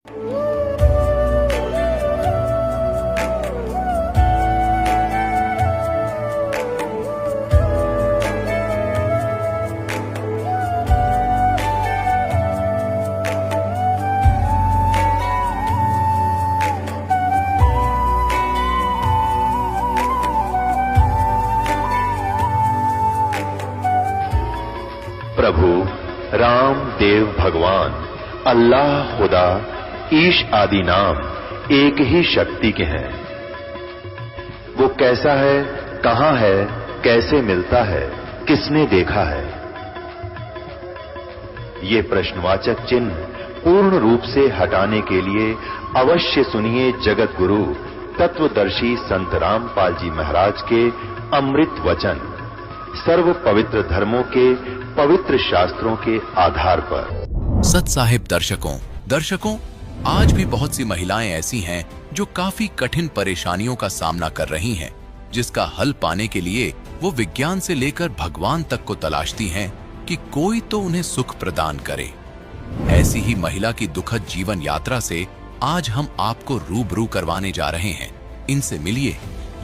प्रभु राम देव भगवान अल्लाह खुदा ईश आदि नाम एक ही शक्ति के हैं। वो कैसा है, कहां है, कैसे मिलता है, किसने देखा है? ये प्रश्नवाचक चिन्ह पूर्ण रूप से हटाने के लिए अवश्य सुनिए जगत गुरु तत्वदर्शी संत रामपाल जी महाराज के अमृत वचन, सर्व पवित्र धर्मों के पवित्र शास्त्रों के आधार पर। सत साहिब दर्शकों, आज भी बहुत सी महिलाएं ऐसी हैं जो काफी कठिन परेशानियों का सामना कर रही हैं, जिसका हल पाने के लिए वो विज्ञान से लेकर भगवान तक को तलाशती हैं कि कोई तो उन्हें सुख प्रदान करे। ऐसी ही महिला की दुखद जीवन यात्रा से आज हम आपको रूबरू करवाने जा रहे हैं। इनसे मिलिए।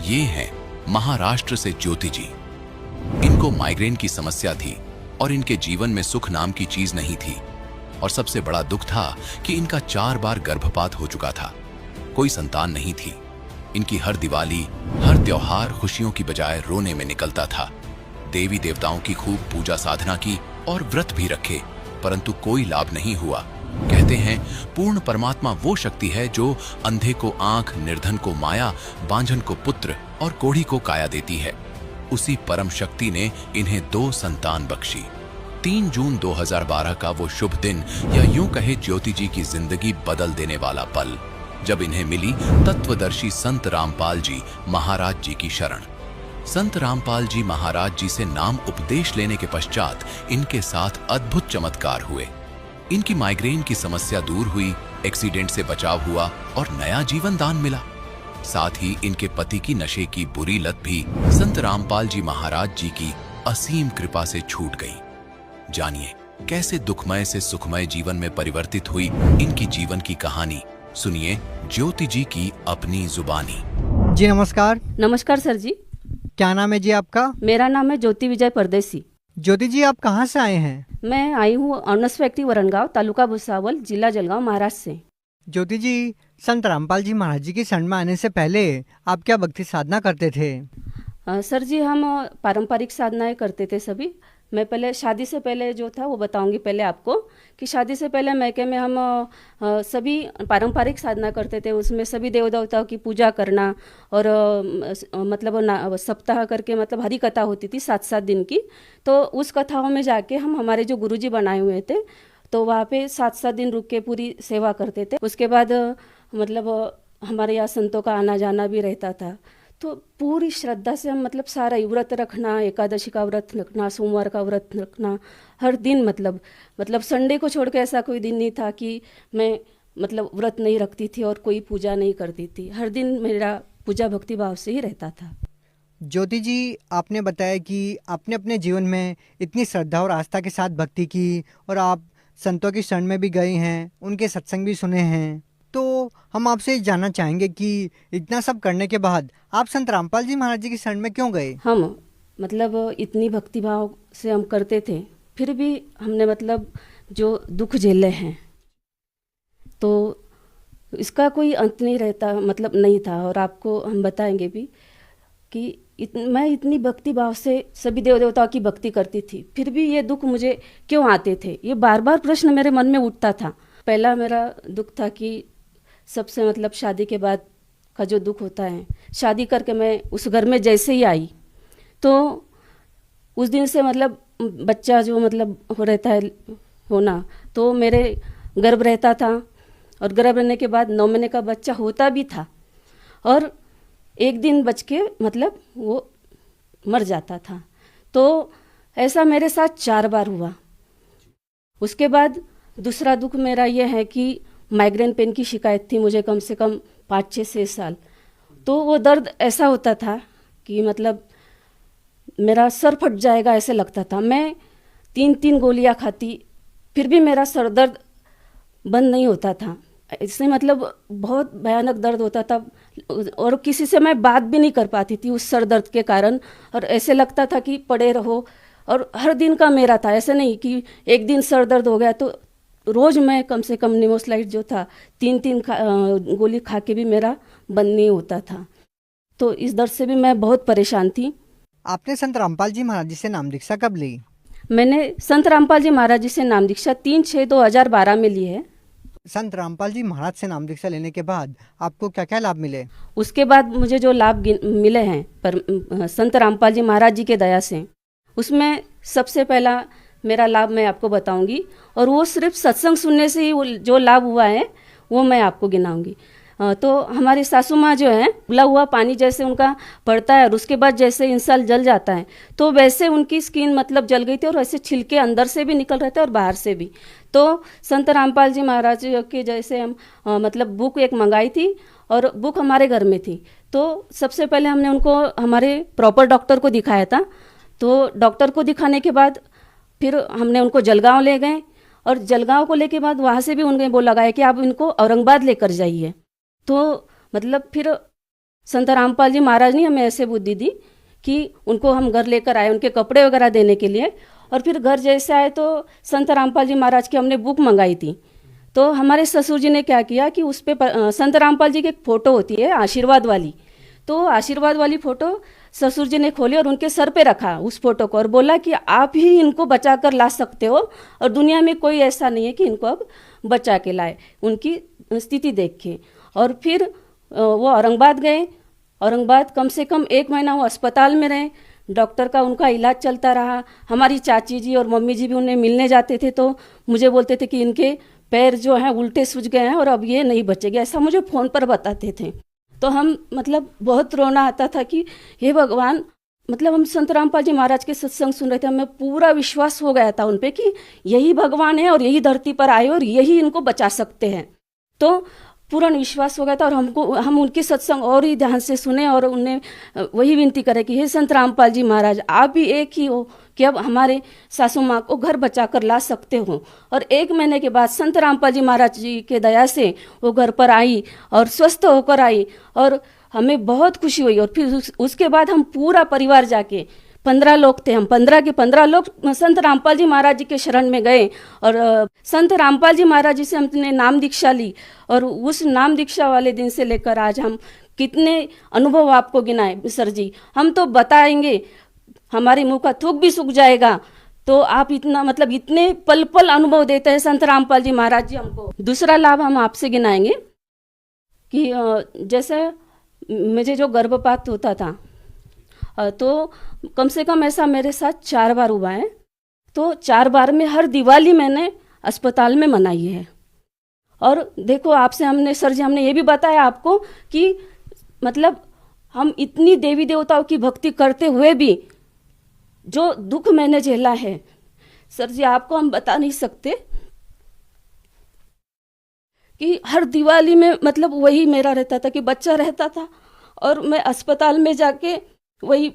ये हैं महाराष्ट्र से ज्योति जी। इनको माइग्रेन की समस्या थी और इनके जीवन में सुख नाम की चीज नहीं थी, और सबसे बड़ा दुख था कि इनका 4 बार गर्भपात हो चुका था, कोई संतान नहीं थी। इनकी हर दिवाली, हर त्योहार खुशियों की बजाय रोने में निकलता था। देवी देवताओं की खूब पूजा साधना की और व्रत भी रखे, परंतु कोई लाभ नहीं हुआ। कहते हैं पूर्ण परमात्मा वो शक्ति है जो अंधे को आंख, निर्धन को माया, बांझन को पुत्र और कोढ़ी को काया देती है। उसी परम शक्ति ने इन्हें 2 संतान बख्शी। 3 जून 2012 का वो शुभ दिन, या यूं कहे ज्योति जी की जिंदगी बदल देने वाला पल, जब इन्हें मिली तत्वदर्शी संत रामपाल जी महाराज जी की शरण। संत रामपाल जी महाराज जी से नाम उपदेश लेने के पश्चात इनके साथ अद्भुत चमत्कार हुए। इनकी माइग्रेन की समस्या दूर हुई, एक्सीडेंट से बचाव हुआ और नया जीवन दान मिला। साथ ही इनके पति की नशे की बुरी लत भी संत रामपाल जी महाराज जी की असीम कृपा से छूट गई। जानिए कैसे दुखमय से सुखमय जीवन में परिवर्तित हुई इनकी जीवन की कहानी। सुनिए ज्योति जी की अपनी जुबानी। जी नमस्कार। नमस्कार सर जी। क्या नाम है जी आपका? मेरा नाम है ज्योति विजय परदेसी। ज्योति जी आप कहाँ से आए हैं? मैं आई हूँ अनस व्यक्ति वरणगांव, तालुका भुसावल, जिला जलगांव, महाराष्ट्र से। ज्योति जी, संत रामपाल जी महाराज जी की शरण में आने से पहले आप क्या भक्ति साधना करते थे? सर जी हम पारंपरिक साधनाएं करते थे सभी। मैं पहले शादी से पहले जो था वो बताऊंगी पहले आपको कि शादी से पहले मैके में हम सभी पारंपरिक साधना करते थे। उसमें सभी देव देवताओं की पूजा करना और मतलब सप्ताह करके मतलब हरि कथा होती थी 7-7 दिन की। तो उस कथाओं में जाके हम हमारे जो गुरुजी बनाए हुए थे तो वहाँ पे 7-7 दिन रुक के पूरी सेवा करते थे। उसके बाद मतलब हमारे यहाँ संतों का आना जाना भी रहता था। तो पूरी श्रद्धा से हम मतलब सारा व्रत रखना, एकादशी का व्रत रखना, सोमवार का व्रत रखना, हर दिन मतलब संडे को छोड़ के ऐसा कोई दिन नहीं था कि मैं मतलब व्रत नहीं रखती थी और कोई पूजा नहीं करती थी। हर दिन मेरा पूजा भक्ति भाव से ही रहता था। ज्योति जी, आपने बताया कि आपने अपने जीवन में इतनी श्रद्धा और आस्था के साथ भक्ति की और आप संतों की शरण में भी गए हैं, उनके सत्संग भी सुने हैं। तो हम आपसे जानना चाहेंगे कि इतना सब करने के बाद आप संत रामपाल जी महाराज जी की शरण में क्यों गए? हम मतलब इतनी भक्ति भाव से हम करते थे, फिर भी हमने मतलब जो दुख झेले हैं तो इसका कोई अंत नहीं रहता, मतलब नहीं था। और आपको हम बताएंगे भी कि मैं इतनी भक्ति भाव से सभी देव देवताओं की भक्ति करती थी, फिर भी ये दुख मुझे क्यों आते थे, ये बार बार प्रश्न मेरे मन में उठता था। पहला मेरा दुख था कि सबसे मतलब शादी के बाद का जो दुख होता है, शादी करके मैं उस घर में जैसे ही आई तो उस दिन से मतलब बच्चा जो मतलब हो रहता है होना, तो मेरे गर्भ रहता था और गर्भ रहने के बाद 9 महीने का बच्चा होता भी था और एक दिन बच के मतलब वो मर जाता था। तो ऐसा मेरे साथ 4 बार हुआ। उसके बाद दूसरा दुख मेरा ये है कि माइग्रेन पेन की शिकायत थी मुझे कम से कम 5-6 साल। तो वो दर्द ऐसा होता था कि मतलब मेरा सर फट जाएगा ऐसे लगता था। मैं 3-3 गोलियां खाती फिर भी मेरा सर दर्द बंद नहीं होता था। इससे मतलब बहुत भयानक दर्द होता था और किसी से मैं बात भी नहीं कर पाती थी उस सर दर्द के कारण। और ऐसे लगता था कि पड़े रहो, और हर दिन का मेरा था, ऐसे नहीं कि एक दिन सर दर्द हो गया तो रोज़ मैं कम से कम निमोसलाइट जो था 3-3 गोली खा के भी मेरा बंद नहीं होता था। तो इस दर्द से भी मैं बहुत परेशान थी। आपने संत रामपाल जी महाराज जी से नाम दीक्षा कब ली? मैंने संत रामपाल जी महाराज जी से नाम दीक्षा 3/6/2012 में ली है। संत रामपाल जी महाराज से नाम दीक्षा लेने के बाद आपको क्या क्या लाभ मिले? उसके बाद मुझे जो लाभ मिले हैं पर संत रामपाल जी महाराज जी के दया से, उसमें सबसे पहला मेरा लाभ मैं आपको बताऊंगी, और वो सिर्फ सत्संग सुनने से ही जो लाभ हुआ है वो मैं आपको गिनाऊंगी। तो हमारी सासू माँ जो है, उबला हुआ पानी जैसे उनका पड़ता है और उसके बाद जैसे इंसान जल जाता है, तो वैसे उनकी स्किन मतलब जल गई थी और वैसे छिलके अंदर से भी निकल रहे थे और बाहर से भी। तो संत रामपाल जी महाराज के जैसे हम मतलब बुक एक मंगाई थी और बुक हमारे घर में थी। तो सबसे पहले हमने उनको हमारे प्रॉपर डॉक्टर को दिखाया था। तो डॉक्टर को दिखाने के बाद फिर हमने उनको जलगांव ले गए, और जलगांव को लेके बाद वहाँ से भी उन्होंने वो लगाया कि आप इनको औरंगाबाद लेकर जाइए। तो मतलब फिर संत रामपाल जी महाराज ने हमें ऐसे बुद्धि दी कि उनको हम घर लेकर आए उनके कपड़े वगैरह देने के लिए। और फिर घर जैसे आए तो संत रामपाल जी महाराज की हमने बुक मंगाई थी। तो हमारे ससुर जी ने क्या किया कि उस पर संत रामपाल जी की एक फ़ोटो होती है आशीर्वाद वाली, तो आशीर्वाद वाली फ़ोटो ससुर जी ने खोली और उनके सर पे रखा उस फोटो को, और बोला कि आप ही इनको बचा कर ला सकते हो और दुनिया में कोई ऐसा नहीं है कि इनको अब बचा के लाए, उनकी स्थिति देख के। और फिर वो औरंगाबाद गए। औरंगाबाद कम से कम 1 महीना वो अस्पताल में रहे, डॉक्टर का उनका इलाज चलता रहा। हमारी चाची जी और मम्मी जी भी उन्हें मिलने जाते थे तो मुझे बोलते थे कि इनके पैर जो हैं उल्टे सूज गए हैं और अब ये नहीं बचेंगे, ऐसा मुझे फ़ोन पर बताते थे। तो हम मतलब बहुत रोना आता था कि हे भगवान, मतलब हम संत रामपाल जी महाराज के सत्संग सुन रहे थे, हमें पूरा विश्वास हो गया था उन पे कि यही भगवान है और यही धरती पर आए और यही इनको बचा सकते हैं। तो पूर्ण विश्वास हो गया था और हम उनके सत्संग और ही ध्यान से सुने और उन्हें वही विनती करें कि हे संत रामपाल जी महाराज, आप भी एक ही हो कि अब हमारे सासू माँ को घर बचा कर ला सकते हो। और 1 महीने के बाद संत रामपाल जी महाराज जी के दया से वो घर पर आई और स्वस्थ होकर आई और हमें बहुत खुशी हुई। और फिर उसके बाद हम पूरा परिवार जाके 15 लोग थे, हम 15 के 15 लोग संत रामपाल जी महाराज जी के शरण में गए और संत रामपाल जी महाराज जी से हमने नाम दीक्षा ली। और उस नाम दीक्षा वाले दिन से लेकर आज हम कितने अनुभव आपको गिनाए सर जी, हम तो बताएंगे, हमारे मुंह का थूक भी सूख जाएगा। तो आप इतना मतलब इतने पल पल अनुभव देते हैं संत रामपाल जी महाराज जी हमको। दूसरा लाभ हम आपसे गिनाएंगे कि जैसे मुझे जो गर्भपात होता था तो कम से कम ऐसा मेरे साथ 4 बार हुआ है। तो 4 बार में हर दिवाली मैंने अस्पताल में मनाई है। और देखो आपसे हमने सर जी हमने ये भी बताया आपको कि मतलब हम इतनी देवी देवताओं की भक्ति करते हुए भी जो दुख मैंने झेला है सर जी आपको हम बता नहीं सकते कि हर दिवाली में मतलब वही मेरा रहता था कि बच्चा रहता था और मैं अस्पताल में जाके वही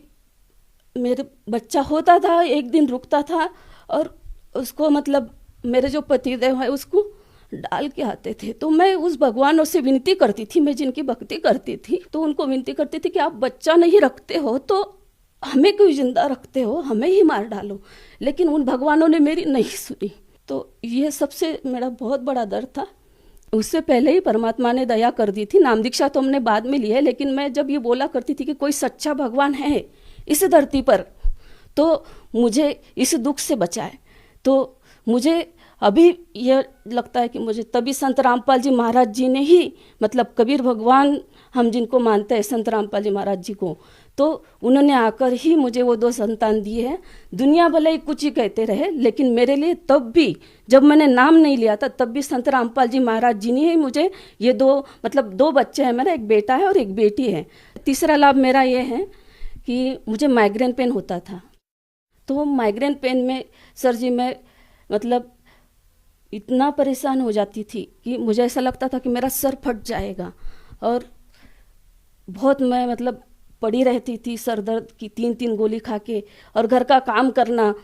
मेरे बच्चा होता था, एक दिन रुकता था और उसको मतलब मेरे जो पतिदेव है उसको डाल के आते थे। तो मैं उस भगवानों से विनती करती थी, मैं जिनकी भक्ति करती थी तो उनको विनती करती थी कि आप बच्चा नहीं रखते हो तो हमें क्यों जिंदा रखते हो, हमें ही मार डालो। लेकिन उन भगवानों ने मेरी नहीं सुनी। तो ये सबसे मेरा बहुत बड़ा दर्द था। उससे पहले ही परमात्मा ने दया कर दी थी। नाम दीक्षा तो हमने बाद में ली है, लेकिन मैं जब ये बोला करती थी कि कोई सच्चा भगवान है इस धरती पर तो मुझे इस दुख से बचाए, तो मुझे अभी यह लगता है कि मुझे तभी संत रामपाल जी महाराज जी ने ही मतलब कबीर भगवान हम जिनको मानते हैं संत रामपाल जी महाराज जी को, तो उन्होंने आकर ही मुझे वो 2 संतान दिए हैं। दुनिया भले ही कुछ ही कहते रहे, लेकिन मेरे लिए तब भी जब मैंने नाम नहीं लिया था तब भी संत रामपाल जी महाराज जी ने ही मुझे ये 2 बच्चे हैं, मेरा एक बेटा है और एक बेटी है। तीसरा लाभ मेरा ये है कि मुझे माइग्रेन पेन होता था। तो माइग्रेन पेन में सर जी मैं मतलब इतना परेशान हो जाती थी कि मुझे ऐसा लगता था कि मेरा सर फट जाएगा और बहुत मैं मतलब पड़ी रहती थी सर दर्द की 3-3 गोली खा के, और घर का काम करना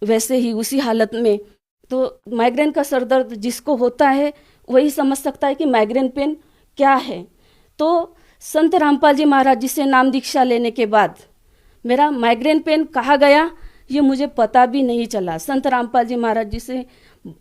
वैसे ही उसी हालत में। तो माइग्रेन का सर दर्द जिसको होता है वही समझ सकता है कि माइग्रेन पेन क्या है। तो संत रामपाल जी महाराज जी से नाम दीक्षा लेने के बाद मेरा माइग्रेन पेन कहाँ गया ये मुझे पता भी नहीं चला। संत रामपाल जी महाराज जी से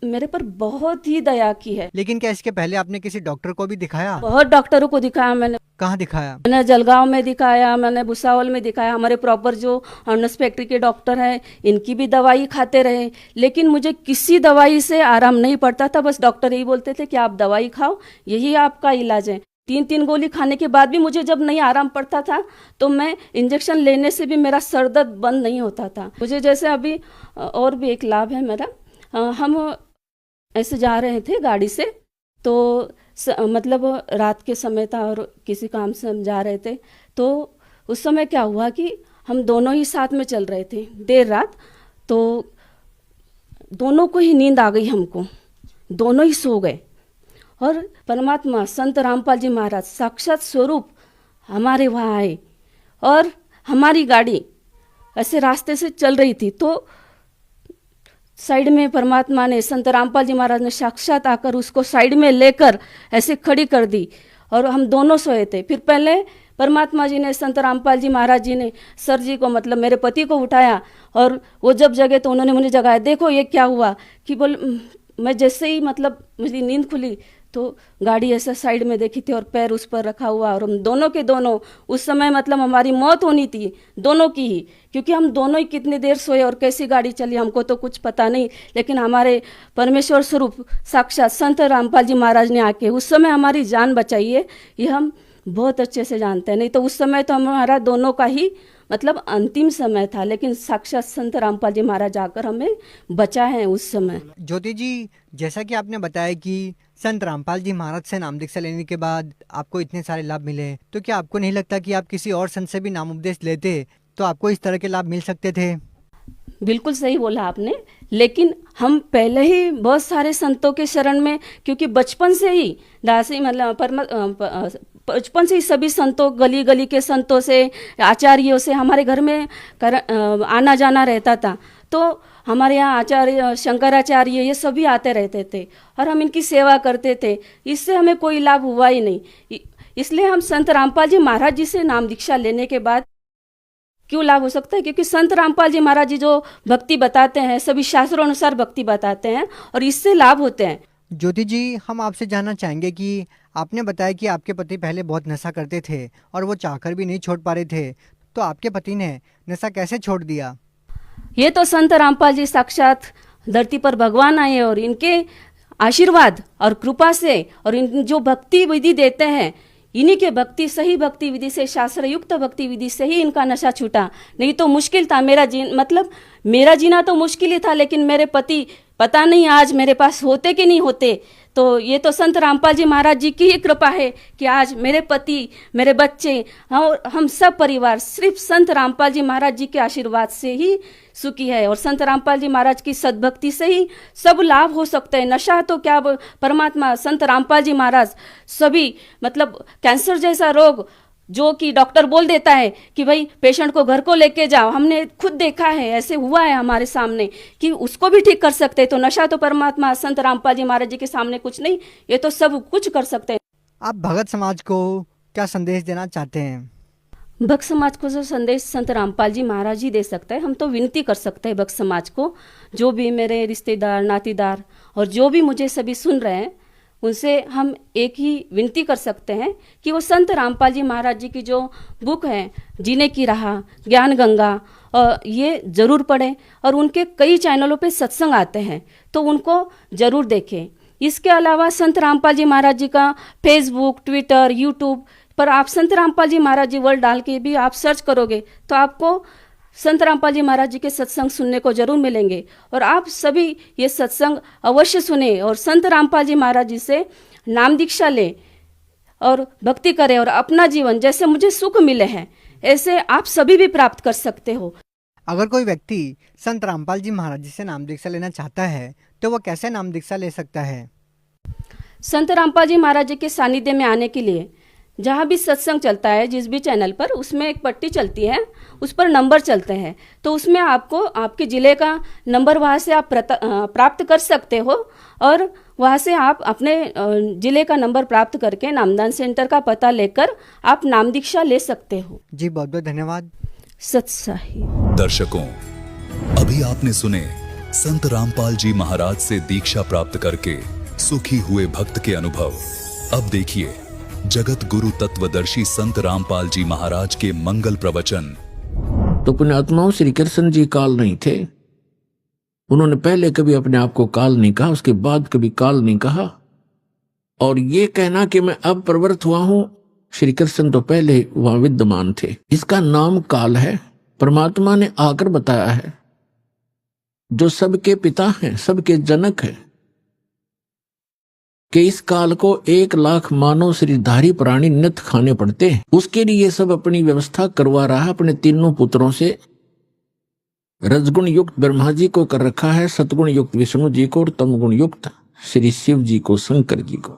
मेरे पर बहुत ही दया की है। लेकिन क्या इसके पहले आपने किसी डॉक्टर को भी दिखाया? बहुत डॉक्टरों को दिखाया मैंने। कहाँ दिखाया? मैंने जलगांव में दिखाया, मैंने भुसावल में दिखाया, हमारे प्रॉपर जो हॉर्नस फैक्ट्री के डॉक्टर हैं इनकी भी दवाई खाते रहे, लेकिन मुझे किसी दवाई से आराम नहीं पड़ता था। बस डॉक्टर यही बोलते थे कि आप दवाई खाओ, यही आपका इलाज है। 3-3 गोली खाने के बाद भी मुझे जब नहीं आराम पड़ता था तो मैं इंजेक्शन लेने से भी मेरा सर दर्द बंद नहीं होता था। मुझे जैसे अभी और भी एक लाभ है मेरा, हम ऐसे जा रहे थे गाड़ी से, तो मतलब रात के समय था और किसी काम से हम जा रहे थे, तो उस समय क्या हुआ कि हम दोनों ही साथ में चल रहे थे देर रात, तो दोनों को ही नींद आ गई, हमको दोनों ही सो गए। और परमात्मा संत रामपाल जी महाराज साक्षात स्वरूप हमारे वहाँ आए और हमारी गाड़ी ऐसे रास्ते से चल रही थी, तो साइड में परमात्मा ने, संत रामपाल जी महाराज ने साक्षात आकर उसको साइड में लेकर ऐसे खड़ी कर दी और हम दोनों सोए थे। फिर पहले परमात्मा जी ने, संत रामपाल जी महाराज जी ने सर जी को, मतलब मेरे पति को उठाया और वो जब जगे तो उन्होंने मुझे जगाया। देखो ये क्या हुआ कि मैं जैसे ही मतलब मुझे नींद खुली तो गाड़ी ऐसा साइड में देखी थी और पैर उस पर रखा हुआ, और हम दोनों के दोनों उस समय मतलब हमारी मौत होनी थी दोनों की ही, क्योंकि हम दोनों ही कितनी देर सोए और कैसी गाड़ी चली हमको तो कुछ पता नहीं। लेकिन हमारे परमेश्वर स्वरूप साक्षात संत रामपाल जी महाराज ने आके उस समय हमारी जान बचाई है, ये हम बहुत अच्छे से जानते हैं। नहीं तो उस समय तो हमारा दोनों का ही मतलब अंतिम समय था, लेकिन साक्षात संत रामपाल जी महाराज आकर हमें बचा है उस समय। ज्योति जी, जैसा कि आपने बताया कि संत रामपाल जी महाराज से नाम दीक्षा लेने के बाद आपको इतने सारे लाभ मिले, तो क्या आपको नहीं लगता कि आप किसी और संत से भी नाम उपदेश लेते तो आपको इस तरह के लाभ मिल सकते थे? बिल्कुल सही बोला आपने, लेकिन हम पहले ही बहुत सारे संतों के शरण में, क्योंकि बचपन से ही दासी मतलब बचपन से ही सभी संतों, गली गली के संतों से, आचार्यों से हमारे घर में आना जाना रहता था। तो हमारे यहाँ आचार्य, शंकराचार्य, ये सभी आते रहते थे और हम इनकी सेवा करते थे। इससे हमें कोई लाभ हुआ ही नहीं। इसलिए हम संत रामपाल जी महाराज जी से नाम दीक्षा लेने के बाद क्यों लाभ हो सकता है, क्योंकि संत रामपाल जी महाराज जी जो भक्ति बताते हैं सभी शास्त्रों अनुसार भक्ति बताते हैं और इससे लाभ होते हैं। ज्योति जी, हम आपसे जानना चाहेंगे कि आपने बताया कि आपके पति पहले बहुत नशा करते थे और वो चाहकर भी नहीं छोड़ पा रहे थे, तो आपके पति ने नशा कैसे छोड़ दिया? ये तो संत रामपाल जी साक्षात धरती पर भगवान आए और इनके आशीर्वाद और कृपा से और इन जो भक्ति विधि देते हैं, इन्हीं के भक्ति, सही भक्ति विधि से, शास्त्र युक्त भक्ति विधि से ही इनका नशा छूटा। नहीं तो मुश्किल था मेरा जीना तो मुश्किल ही था, लेकिन मेरे पति पता नहीं आज मेरे पास होते कि नहीं होते। तो ये तो संत रामपाल जी महाराज जी की ही कृपा है कि आज मेरे पति, मेरे बच्चे और हम सब परिवार सिर्फ संत रामपाल जी महाराज जी के आशीर्वाद से ही सुखी है। और संत रामपाल जी महाराज की सद्भक्ति से ही सब लाभ हो सकते हैं। नशा तो क्या, परमात्मा संत रामपाल जी महाराज सभी मतलब कैंसर जैसा रोग जो कि डॉक्टर बोल देता है कि भाई पेशेंट को घर को लेके जाओ, हमने खुद देखा है, ऐसे हुआ है हमारे सामने कि उसको भी ठीक कर सकते हैं। तो नशा तो परमात्मा संत रामपाल जी महाराज जी के सामने कुछ नहीं, ये तो सब कुछ कर सकते हैं। आप भगत समाज को क्या संदेश देना चाहते हैं? भक्त समाज को जो संदेश संत रामपाल जी महाराज जी दे सकते हैं, हम तो विनती कर सकते हैं भक्त समाज को, जो भी मेरे रिश्तेदार, नातीदार और जो भी मुझे सभी सुन रहे हैं, उनसे हम एक ही विनती कर सकते हैं कि वो संत रामपाल जी महाराज जी की जो बुक है जीने की राह, ज्ञान गंगा, ये ज़रूर पढ़ें। और उनके कई चैनलों पे सत्संग आते हैं तो उनको ज़रूर देखें। इसके अलावा संत रामपाल जी महाराज जी का फेसबुक, ट्विटर, यूट्यूब पर आप संत रामपाल जी महाराज जी वर्ड डाल के भी आप सर्च करोगे तो आपको संत रामपाल जी महाराज जी के सत्संग सुनने को जरूर मिलेंगे। और आप सभी ये सत्संग अवश्य सुने और संत रामपाल जी महाराज जी से नाम दीक्षा लें और भक्ति करें और अपना जीवन जैसे मुझे सुख मिले हैं ऐसे आप सभी भी प्राप्त कर सकते हो। अगर कोई व्यक्ति संत रामपाल जी महाराज जी से नाम दीक्षा लेना चाहता है तो वो कैसे नाम दीक्षा ले सकता है? संत रामपाल जी महाराज जी के सानिध्य में आने के लिए जहाँ भी सत्संग चलता है, जिस भी चैनल पर, उसमें एक पट्टी चलती है, उस पर नंबर चलते हैं। तो उसमें आपको आपके ज़िले का नंबर वहाँ से आप प्राप्त कर सकते हो, और वहाँ से आप अपने ज़िले का नंबर प्राप्त करके नामदान सेंटर का पता लेकर आप नाम दीक्षा ले सकते हो। जी बहुत बहुत धन्यवाद। सत्साही दर्शकों, अभी आपने सुने संत रामपाल जी महाराज से दीक्षा प्राप्त करके सुखी हुए भक्त के अनुभव। अब देखिए जगत गुरु तत्वदर्शी संत रामपाल जी महाराज के मंगल प्रवचन। तो पुण्यात्माओं, श्री कृष्ण जी काल नहीं थे। उन्होंने पहले कभी अपने आप को काल नहीं कहा, उसके बाद कभी काल नहीं कहा। और ये कहना कि मैं अब प्रवृत्त हुआ हूं, श्री कृष्ण तो पहले वहां विद्यमान थे। इसका नाम काल है। परमात्मा ने आकर बताया है, जो सबके पिता हैं, सबके जनक हैं, कि इस काल को 1,00,000 मानव शरीरधारी प्राणी नित खाने पड़ते हैं। उसके लिए सब अपनी व्यवस्था करवा रहा है। अपने तीनों पुत्रों से रजगुण युक्त ब्रह्मा जी को कर रखा है, सतगुण युक्त विष्णु जी को, और तमगुण युक्त श्री शिव जी को, शंकर जी को।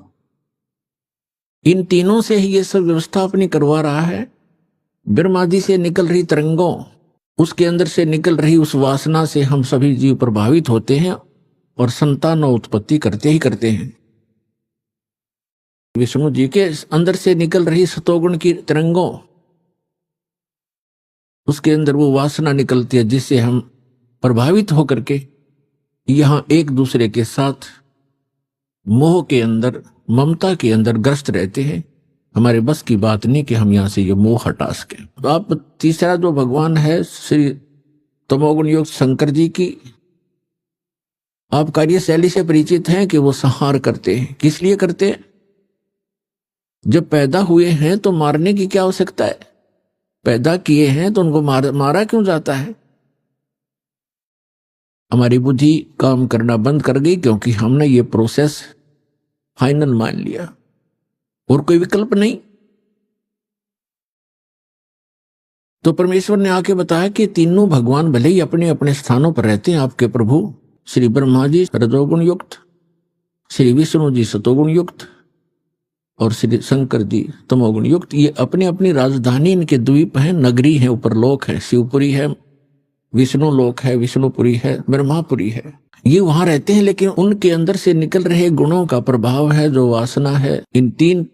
इन तीनों से ही ये सब व्यवस्था अपनी करवा रहा है। ब्रह्मा जी से निकल रही तरंगों, उसके अंदर से निकल रही उस वासना से हम सभी जीव प्रभावित होते हैं और संतान उत्पत्ति करते ही करते हैं। विष्णु जी के अंदर से निकल रही सतोगुण की तरंगों, उसके अंदर वो वासना निकलती है जिससे हम प्रभावित होकर के यहां एक दूसरे के साथ मोह के अंदर, ममता के अंदर ग्रस्त रहते हैं। हमारे बस की बात नहीं कि हम यहां से ये मोह हटा सके। तो आप तीसरा जो भगवान है श्री तमोगुण युक्त शंकर जी की आप कार्यशैली से परिचित हैं कि वो संहार करते हैं। किस लिए करते हैं? जब पैदा हुए हैं तो मारने की क्या आवश्यकता है? पैदा किए हैं तो उनको मारा क्यों जाता है? हमारी बुद्धि काम करना बंद कर गई क्योंकि हमने ये प्रोसेस फाइनल मान लिया और कोई विकल्प नहीं। तो परमेश्वर ने आके बताया कि तीनों भगवान भले ही अपने अपने स्थानों पर रहते हैं। आपके प्रभु श्री ब्रह्मा जी रजोगुण युक्त, श्री विष्णु जी सतोगुण युक्त और श्री शंकर जी तमोगुण युक्त। ये अपनी अपनी राजधानी, इनके द्वीप हैं, नगरी है, ऊपर लोक है, शिवपुरी है, विष्णु लोक है, विष्णुपुरी है, ब्रह्मापुरी है। ये वहां रहते हैं, लेकिन उनके अंदर से निकल रहे गुणों का प्रभाव है, जो वासना है। इन तीन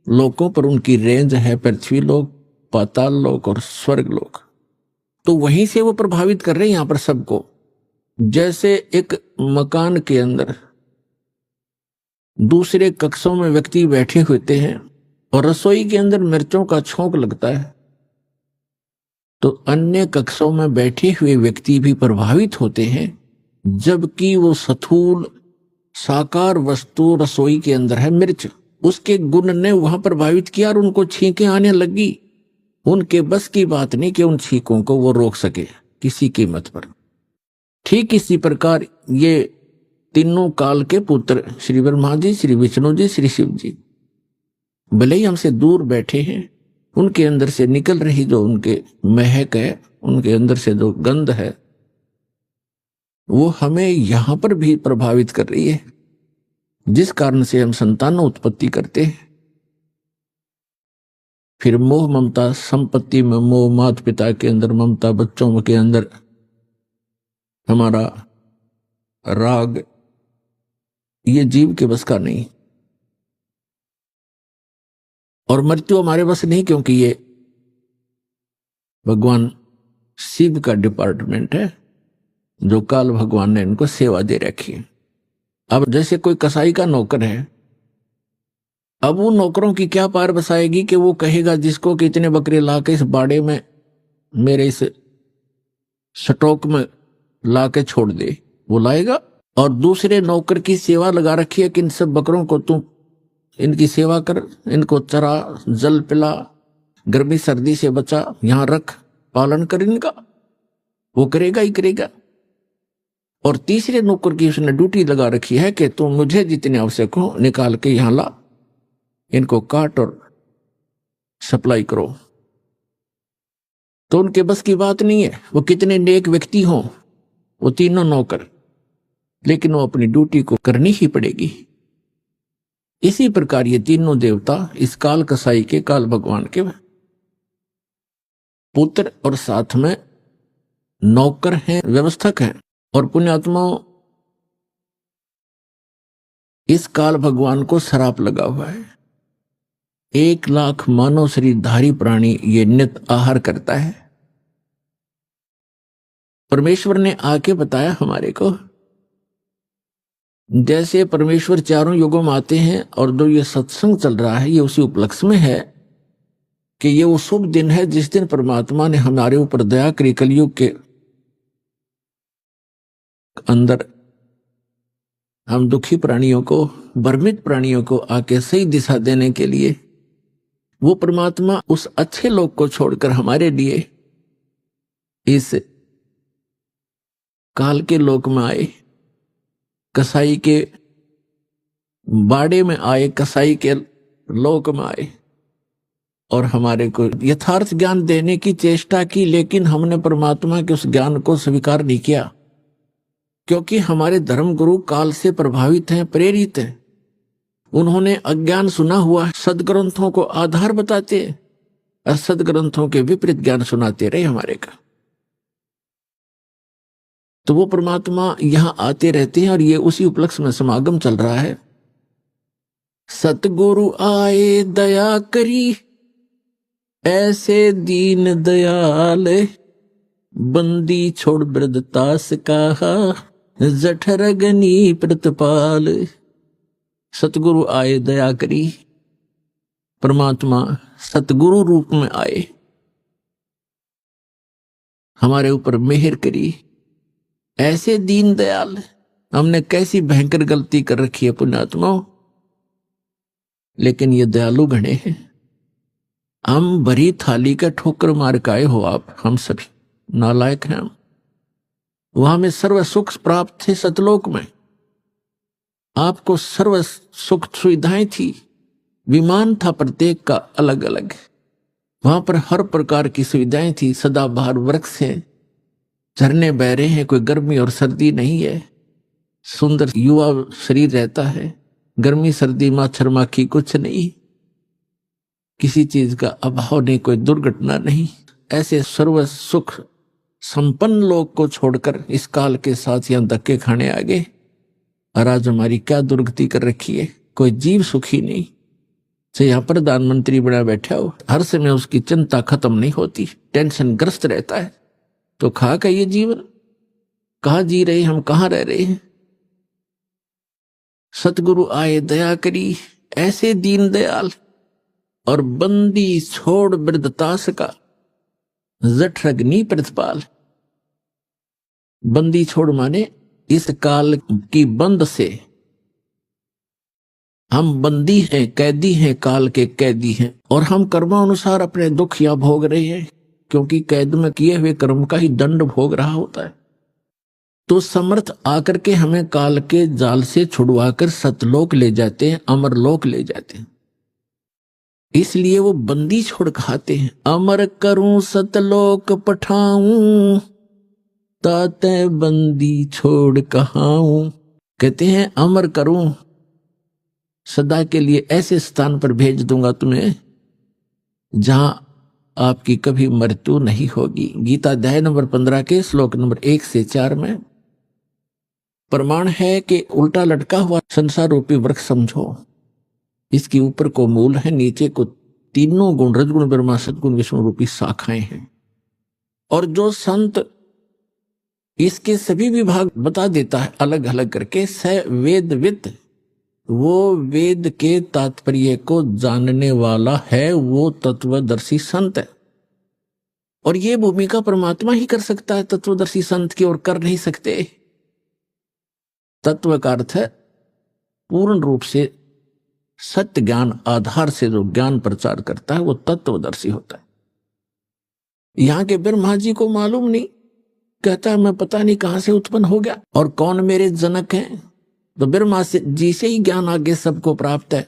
लोकों पर उनकी रेंज है, पृथ्वी लोक, पाताल लोक और स्वर्ग लोक। तो वहीं से वो प्रभावित कर रहे हैं यहां पर सबको। जैसे एक मकान के अंदर दूसरे कक्षों में व्यक्ति बैठे होते हैं और रसोई के अंदर मिर्चों का छोंक लगता है, तो अन्य कक्षों में बैठे हुए व्यक्ति भी प्रभावित होते हैं, जबकि वो स्थूल साकार वस्तु रसोई के अंदर है मिर्च, उसके गुण ने वहां प्रभावित किया और उनको छींकें आने लगी। उनके बस की बात नहीं कि उन छींकों को वो रोक सके किसी कीमत पर। ठीक इसी प्रकार ये तीनों काल के पुत्र श्री ब्रह्मा जी, श्री विष्णु जी, श्री शिव जी भले ही हमसे दूर बैठे हैं, उनके अंदर से निकल रही जो उनके महक है, उनके अंदर से जो गंध है, वो हमें यहां पर भी प्रभावित कर रही है, जिस कारण से हम संतान उत्पत्ति करते हैं। फिर मोह ममता, संपत्ति में मोह, माता पिता के अंदर ममता, बच्चों के अंदर हमारा राग, ये जीव के बस का नहीं। और मृत्यु हमारे बस नहीं, क्योंकि ये भगवान शिव का डिपार्टमेंट है, जो काल भगवान ने इनको सेवा दे रखी है। अब जैसे कोई कसाई का नौकर है, अब वो नौकरों की क्या पार बसाएगी कि वो कहेगा जिसको कि इतने बकरे लाके इस बाड़े में मेरे इस स्टॉक में लाके छोड़ दे, वो लाएगा। और दूसरे नौकर की सेवा लगा रखी है कि इन सब बकरों को तू इनकी सेवा कर, इनको चरा, जल पिला, गर्मी सर्दी से बचा, यहां रख, पालन कर इनका, वो करेगा ही करेगा। और तीसरे नौकर की उसने ड्यूटी लगा रखी है कि तू मुझे जितने आवश्यक हो निकाल के यहां ला, इनको काट और सप्लाई करो। तो उनके बस की बात नहीं है, वो कितने नेक व्यक्ति हों, वो तीनों नौकर, लेकिन वो अपनी ड्यूटी को करनी ही पड़ेगी। इसी प्रकार ये तीनों देवता इस काल कसाई के, काल भगवान के पुत्र और साथ में नौकर हैं, व्यवस्थक हैं। और पुण्यात्माओं, इस काल भगवान को श्राप लगा हुआ है। 1,00,000 मानव शरीरधारी प्राणी ये नित आहार करता है। परमेश्वर ने आके बताया हमारे को, जैसे परमेश्वर चारों युगों में आते हैं और जो ये सत्संग चल रहा है ये उसी उपलक्ष्य में है कि ये वो शुभ दिन है जिस दिन परमात्मा ने हमारे ऊपर दया करी। कलयुग के अंदर हम दुखी प्राणियों को, भ्रमित प्राणियों को आके सही दिशा देने के लिए वो परमात्मा उस अच्छे लोक को छोड़कर हमारे लिए इस काल के लोक में आए, कसाई के बाड़े में आए, कसाई के लोक में आए और हमारे को यथार्थ ज्ञान देने की चेष्टा की। लेकिन हमने परमात्मा के उस ज्ञान को स्वीकार नहीं किया, क्योंकि हमारे धर्म गुरु काल से प्रभावित हैं, प्रेरित हैं। उन्होंने अज्ञान सुना हुआ, सदग्रंथों को आधार बताते और सदग्रंथों के विपरीत ज्ञान सुनाते रहे हमारे का। तो वो परमात्मा यहां आते रहते हैं और ये उसी उपलक्ष्य में समागम चल रहा है। सतगुरु आए दया करी, ऐसे दीन दयाल, बंदी छोड़ वृद्धतास कहा, जठरगनी प्रतिपाल। सतगुरु आए दया करी, परमात्मा सतगुरु रूप में आए, हमारे ऊपर मेहर करी। ऐसे दीन दयाल, हमने कैसी भयंकर गलती कर रखी है पुण्यात्माओं, लेकिन ये दयालु गणे हैं। हम भरी थाली का ठोकर मार के आए हो आप, हम सभी नालायक हैं हम। वहां में सर्व सुख प्राप्त थे सतलोक में, आपको सर्व सुख सुविधाएं थी, विमान था प्रत्येक का अलग अलग, वहां पर हर प्रकार की सुविधाएं थी। सदाबहार वृक्ष हैं, झरने बह रहे हैं, कोई गर्मी और सर्दी नहीं है, सुंदर युवा शरीर रहता है, गर्मी सर्दी मच्छर माखी कुछ नहीं, किसी चीज का अभाव नहीं, कोई दुर्घटना नहीं। ऐसे सर्व सुख संपन्न लोग को छोड़कर इस काल के साथ यहां धक्के खाने आ गए। और आज हमारी क्या दुर्गति कर रखी है, कोई जीव सुखी नहीं। से यहां प्रधानमंत्री बना बैठा हो, हर समय उसकी चिंता खत्म नहीं होती, टेंशन ग्रस्त रहता है। तो खा का ये जीवन कहां जी रहे, हम कहां रह रहे हैं। सतगुरु आए दया करी, ऐसे दीन दयाल, और बंदी छोड़ वृद्धतास का, जठरग्नि प्रतिपाल। बंदी छोड़ माने इस काल की बंद से हम बंदी हैं, कैदी हैं, काल के कैदी हैं, और हम कर्मानुसार अपने दुख या भोग रहे हैं, क्योंकि कैद में किए हुए कर्म का ही दंड भोग रहा होता है। तो समर्थ आकर के हमें काल के जाल से छुड़वाकर सतलोक ले जाते हैं, अमरलोक ले जाते हैं। इसलिए वो बंदी छोड़ खाते हैं। अमर करूं सतलोक पठाऊं, ताते बंदी छोड़ कहाऊं। कहते हैं अमर करूं, सदा के लिए ऐसे स्थान पर भेज दूंगा तुम्हें जहां आपकी कभी मृत्यु नहीं होगी। गीता अध्याय नंबर 15 के श्लोक नंबर 1 से 4 में प्रमाण है कि उल्टा लटका हुआ संसार रूपी वृक्ष समझो, इसके ऊपर को मूल है, नीचे को तीनों गुण रजगुण ब्रह्मा सदगुण विष्णु रूपी शाखाएं हैं। और जो संत इसके सभी विभाग बता देता है अलग अलग करके, स वेदविद, वो वेद के तात्पर्य को जानने वाला है, वो तत्वदर्शी संत है। और ये भूमिका परमात्मा ही कर सकता है तत्वदर्शी संत की, और कर नहीं सकते। तत्व का अर्थ है पूर्ण रूप से सत्य ज्ञान आधार से जो ज्ञान प्रचार करता है वो तत्वदर्शी होता है। यहां के ब्रह्मा जी को मालूम नहीं, कहता है मैं पता नहीं कहां से उत्पन्न हो गया और कौन मेरे जनक हैं। तो ब्रह्मा जी से ही ज्ञान आगे सबको प्राप्त है,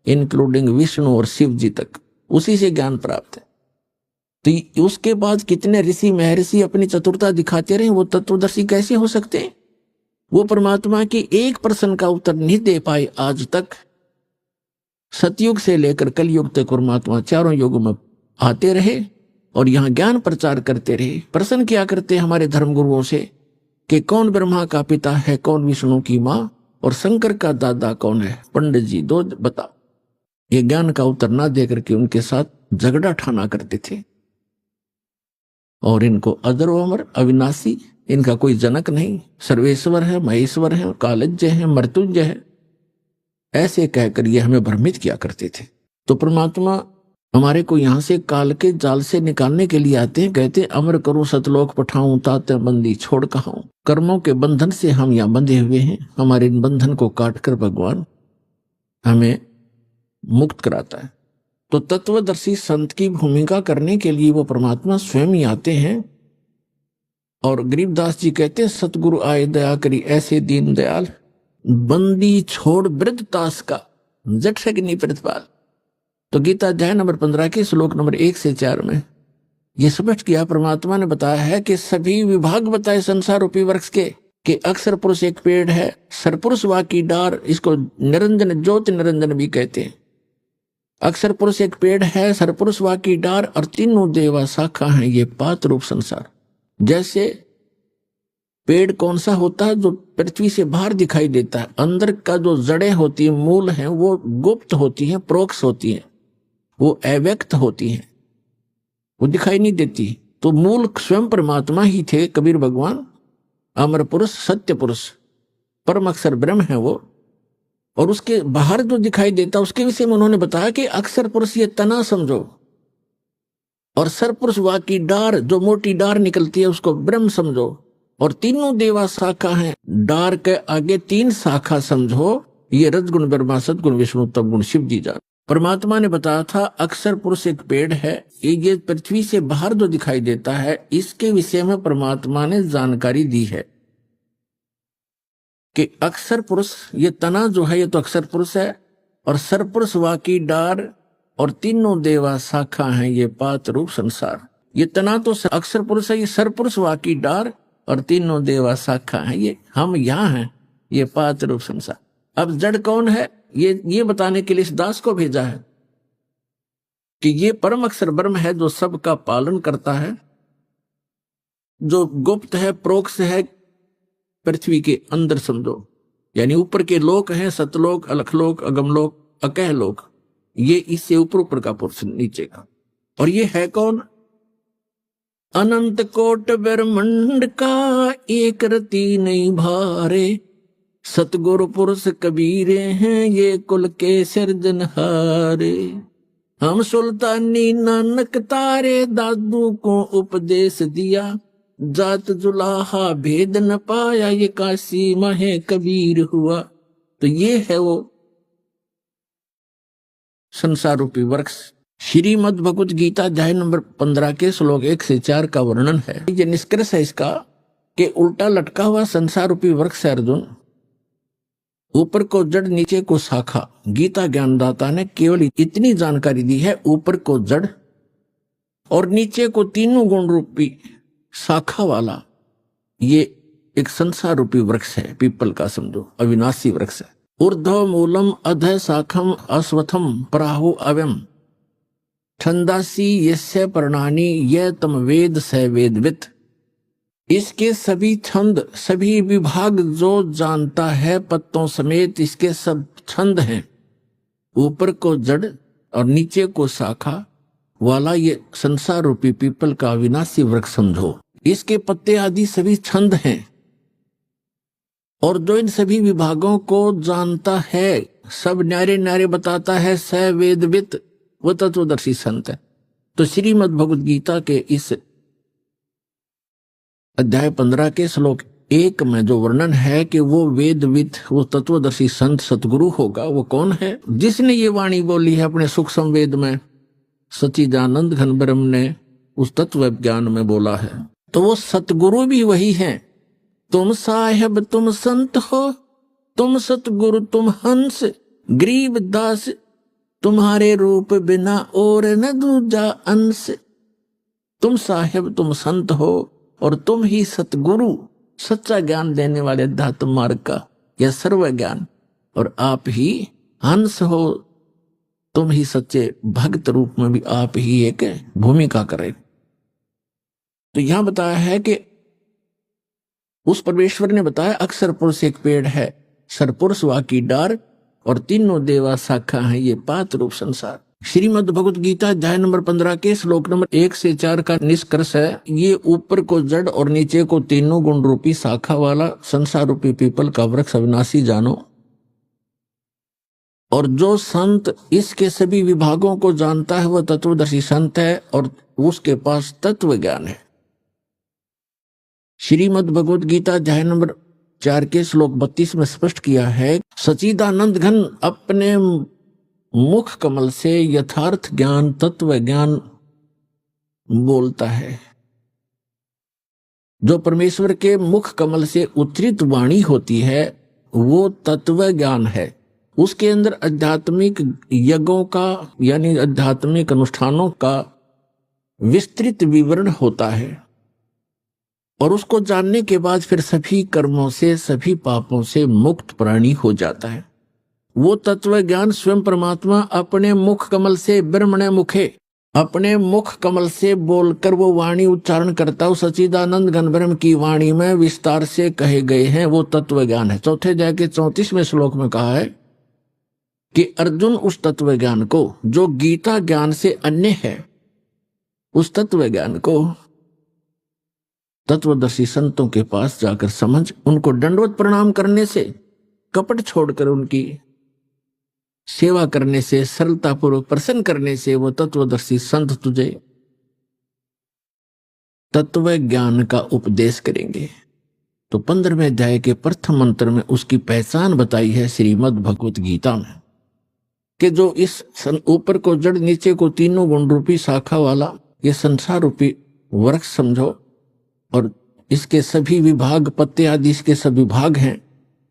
इंक्लूडिंग विष्णु और शिव जी तक, उसी से ज्ञान प्राप्त है। तो उसके बाद कितने ऋषि महर्षि अपनी चतुरता दिखाते रहे, वो तत्वदर्शी कैसे हो सकते हैं। वो परमात्मा की एक प्रश्न का उत्तर नहीं दे पाए आज तक, सतयुग से लेकर कलयुग तक परमात्मा चारों युगों में आते रहे और यहाँ ज्ञान प्रचार करते रहे। प्रश्न क्या करते हमारे धर्म गुरुओं से कि कौन ब्रह्मा का पिता है, कौन विष्णु की माँ और शंकर का दादा कौन है, पंडित जी दो बता। ये ज्ञान का उत्तर ना देकर के उनके साथ झगड़ा ठाना करते थे। और इनको अजर व अमर अविनाशी, इनका कोई जनक नहीं, सर्वेश्वर है, महेश्वर है, कालज्य है, मृत्युंजय है, ऐसे कहकर ये हमें भ्रमित किया करते थे। तो परमात्मा हमारे को यहां से काल के जाल से निकालने के लिए आते हैं। कहते अमर करो सतलोक पठाऊं, ताते बंदी छोड़ कहाऊं। कर्मों के बंधन से हम यहाँ बंधे हुए हैं, हमारे इन बंधन को काटकर भगवान हमें मुक्त कराता है। तो तत्वदर्शी संत की भूमिका करने के लिए वो परमात्मा स्वयं ही आते हैं। और गरीबदास जी कहते हैं सतगुरु आए दया करी ऐसे दीन दयाल, बंदी छोड़ वृद्ध तास का जट से नहीं प्रतिपाल। तो गीता अध्याय नंबर 15 के श्लोक नंबर 1 से 4 में ये स्पष्ट किया परमात्मा ने बताया है कि सभी विभाग बताए संसार रूपी वृक्ष के कि अक्षर पुरुष एक पेड़ है, सरपुरुष वाकी डार, इसको निरंजन ज्योति निरंजन भी कहते हैं। अक्षर पुरुष एक पेड़ है, सरपुरुष वाकी डार और तीनों देवा शाखा हैं ये पात रूप संसार। जैसे पेड़ कौन सा होता है, जो पृथ्वी से बाहर दिखाई देता है, अंदर का जो जड़ें होती है, मूल हैं, वो गुप्त होती हैं, प्रोक्ष होती हैं, वो अव्यक्त होती हैं, वो दिखाई नहीं देती। तो मूल स्वयं परमात्मा ही थे कबीर भगवान, अमर पुरुष, सत्य पुरुष, परम अक्षर ब्रह्म है वो। और उसके बाहर जो दिखाई देता उसके विषय में उन्होंने बताया कि अक्षर पुरुष ये तना समझो, और सरपुरुष वाकी डार जो मोटी डार निकलती है उसको ब्रह्म समझो, और तीनों देवा शाखा हैं, डार के आगे 3 शाखा समझो, ये रजगुण ब्रह्मा सदगुण विष्णु तप गुण शिव जी जान। परमात्मा ने बताया था अक्षर पुरुष एक पेड़ है, ये पृथ्वी से बाहर जो दिखाई देता है इसके विषय में परमात्मा ने जानकारी दी है कि अक्षर पुरुष ये तना जो है ये तो अक्षर पुरुष है, और सरपुरुष वाकी डार और तीनों देवा शाखा हैं ये पात रूप संसार। ये तना तो अक्षर पुरुष है, ये सरपुरुष वाकी डार और तीनों देवा शाखा हैं, ये हम यहाँ हैं, ये पात रूप संसार। अब जड़ कौन है ये बताने के लिए इस दास को भेजा है कि ये परम अक्षर ब्रह्म है जो सबका पालन करता है, जो गुप्त है, प्रोक्ष है, पृथ्वी के अंदर समझो, यानी ऊपर के लोक हैं, सतलोक, अलखलोक, अगमलोक, अकह लोक, ये इससे ऊपर का पुरुष नीचे का। और ये है कौन? अनंत कोट ब्रह्मांड का एक रति नहीं भारे, सतगुरु पुरुष कबीरे हैं ये कुल के सिरजनहारे। हम सुल्तानी नानक तारे दादू को उपदेश दिया, जात जुलाहा भेद न पाया ये काशी माहे कबीर हुआ। तो ये है वो संसार रूपी वृक्ष। श्रीमद् भगवत गीता अध्याय नंबर 15 के श्लोक 1 से 4 का वर्णन है। ये निष्कर्ष है इसका कि उल्टा लटका हुआ संसार रूपी वृक्ष है अर्जुन, ऊपर को जड़ नीचे को शाखा। गीता ज्ञानदाता ने केवल इतनी जानकारी दी है, ऊपर को जड़ और नीचे को तीनों गुण रूपी शाखा वाला ये एक संसार रूपी वृक्ष है, पीपल का समझो, अविनाशी वृक्ष है। ऊर्ध्व मूलम अधः शाखम अश्वत्थम प्राहु अव्यम छंदासी यस्य पर्णानि यह तम वेद स वेदवित। इसके सभी छंद, सभी विभाग जो जानता है, पत्तों समेत इसके सब छंद हैं। ऊपर को जड़ और नीचे को शाखा वाला ये संसार रूपी पीपल का अविनाशी वृक्ष समझो। इसके पत्ते आदि सभी छंद हैं, और जो इन सभी विभागों को जानता है, सब न्यारे न्यारे बताता है, स वेदवित, वो तत्वदर्शी संत है। तो श्रीमद् भगवद गीता के इस अध्याय 15 के श्लोक 1 में जो वर्णन है कि वो वेदविद, वो तत्वदर्शी संत सतगुरु होगा, वो कौन है? जिसने ये वाणी बोली है अपने सूक्ष्म वेद में, सच्चिदानंद घन ब्रह्म ने उस तत्व ज्ञान में बोला है। तो वो सतगुरु भी वही है। तुम साहेब तुम संत हो, तुम सतगुरु तुम हंस, गरीब दास तुम्हारे रूप बिना और न दूजा अंश। तुम साहेब तुम संत हो और तुम ही सतगुरु, सच्चा ज्ञान देने वाले अध्यात्म मार्ग का यह सर्व ज्ञान, और आप ही हंस हो, तुम ही सच्चे भक्त रूप में भी आप ही एक भूमिका करें। तो यहां बताया है कि उस परमेश्वर ने बताया अक्षर पुरुष एक पेड़ है, सरपुरुष वाकी डार, और तीनों देवा शाखा है ये पात रूप संसार। श्रीमद् भगवत गीता अध्याय नंबर 15 के श्लोक नंबर 1 से 4 का निष्कर्ष है, ये ऊपर को जड़ और नीचे को तीनों गुण रूपी शाखा वाला संसार रूपी पीपल का वृक्ष अविनाशी जानो, और जो संत इसके सभी विभागों को जानता है वह तत्वदर्शी संत है और उसके पास तत्व ज्ञान है। श्रीमद् भगवत गीता अध्याय नंबर 4 के श्लोक 32 में स्पष्ट किया है, सच्चिदानंद घन अपने मुख कमल से यथार्थ ज्ञान तत्व ज्ञान बोलता है। जो परमेश्वर के मुख कमल से उद्धृत वाणी होती है वो तत्व ज्ञान है। उसके अंदर आध्यात्मिक यज्ञों का यानी आध्यात्मिक अनुष्ठानों का विस्तृत विवरण होता है, और उसको जानने के बाद फिर सभी कर्मों से सभी पापों से मुक्त प्राणी हो जाता है। वो तत्व ज्ञान स्वयं परमात्मा अपने मुख कमल से ब्रह्मणे मुखे, अपने मुख कमल से बोलकर वो वाणी उच्चारण करता, उस सच्चिदानंद घन ब्रह्म की वाणी में विस्तार से कहे गए हैं वो तत्व ज्ञान है। चौथे अध्याय के 34वें श्लोक में कहा है कि अर्जुन उस तत्व ज्ञान को जो गीता ज्ञान से अन्य है, उस तत्व ज्ञान को तत्वदर्शी संतों के पास जाकर समझ, उनको दंडवत प्रणाम करने से, कपट छोड़कर उनकी सेवा करने से, सरलतापूर्वक प्रसन्न करने से वो तत्वदर्शी संत तुझे तत्व ज्ञान का उपदेश करेंगे। तो 15वें अध्याय के प्रथम मंत्र में उसकी पहचान बताई है श्रीमद् भगवत गीता में, कि जो इस ऊपर को जड़ नीचे को तीनों गुण रूपी शाखा वाला ये संसार रूपी वृक्ष समझो, और इसके सभी विभाग पत्ते आदि इसके सभी भाग हैं,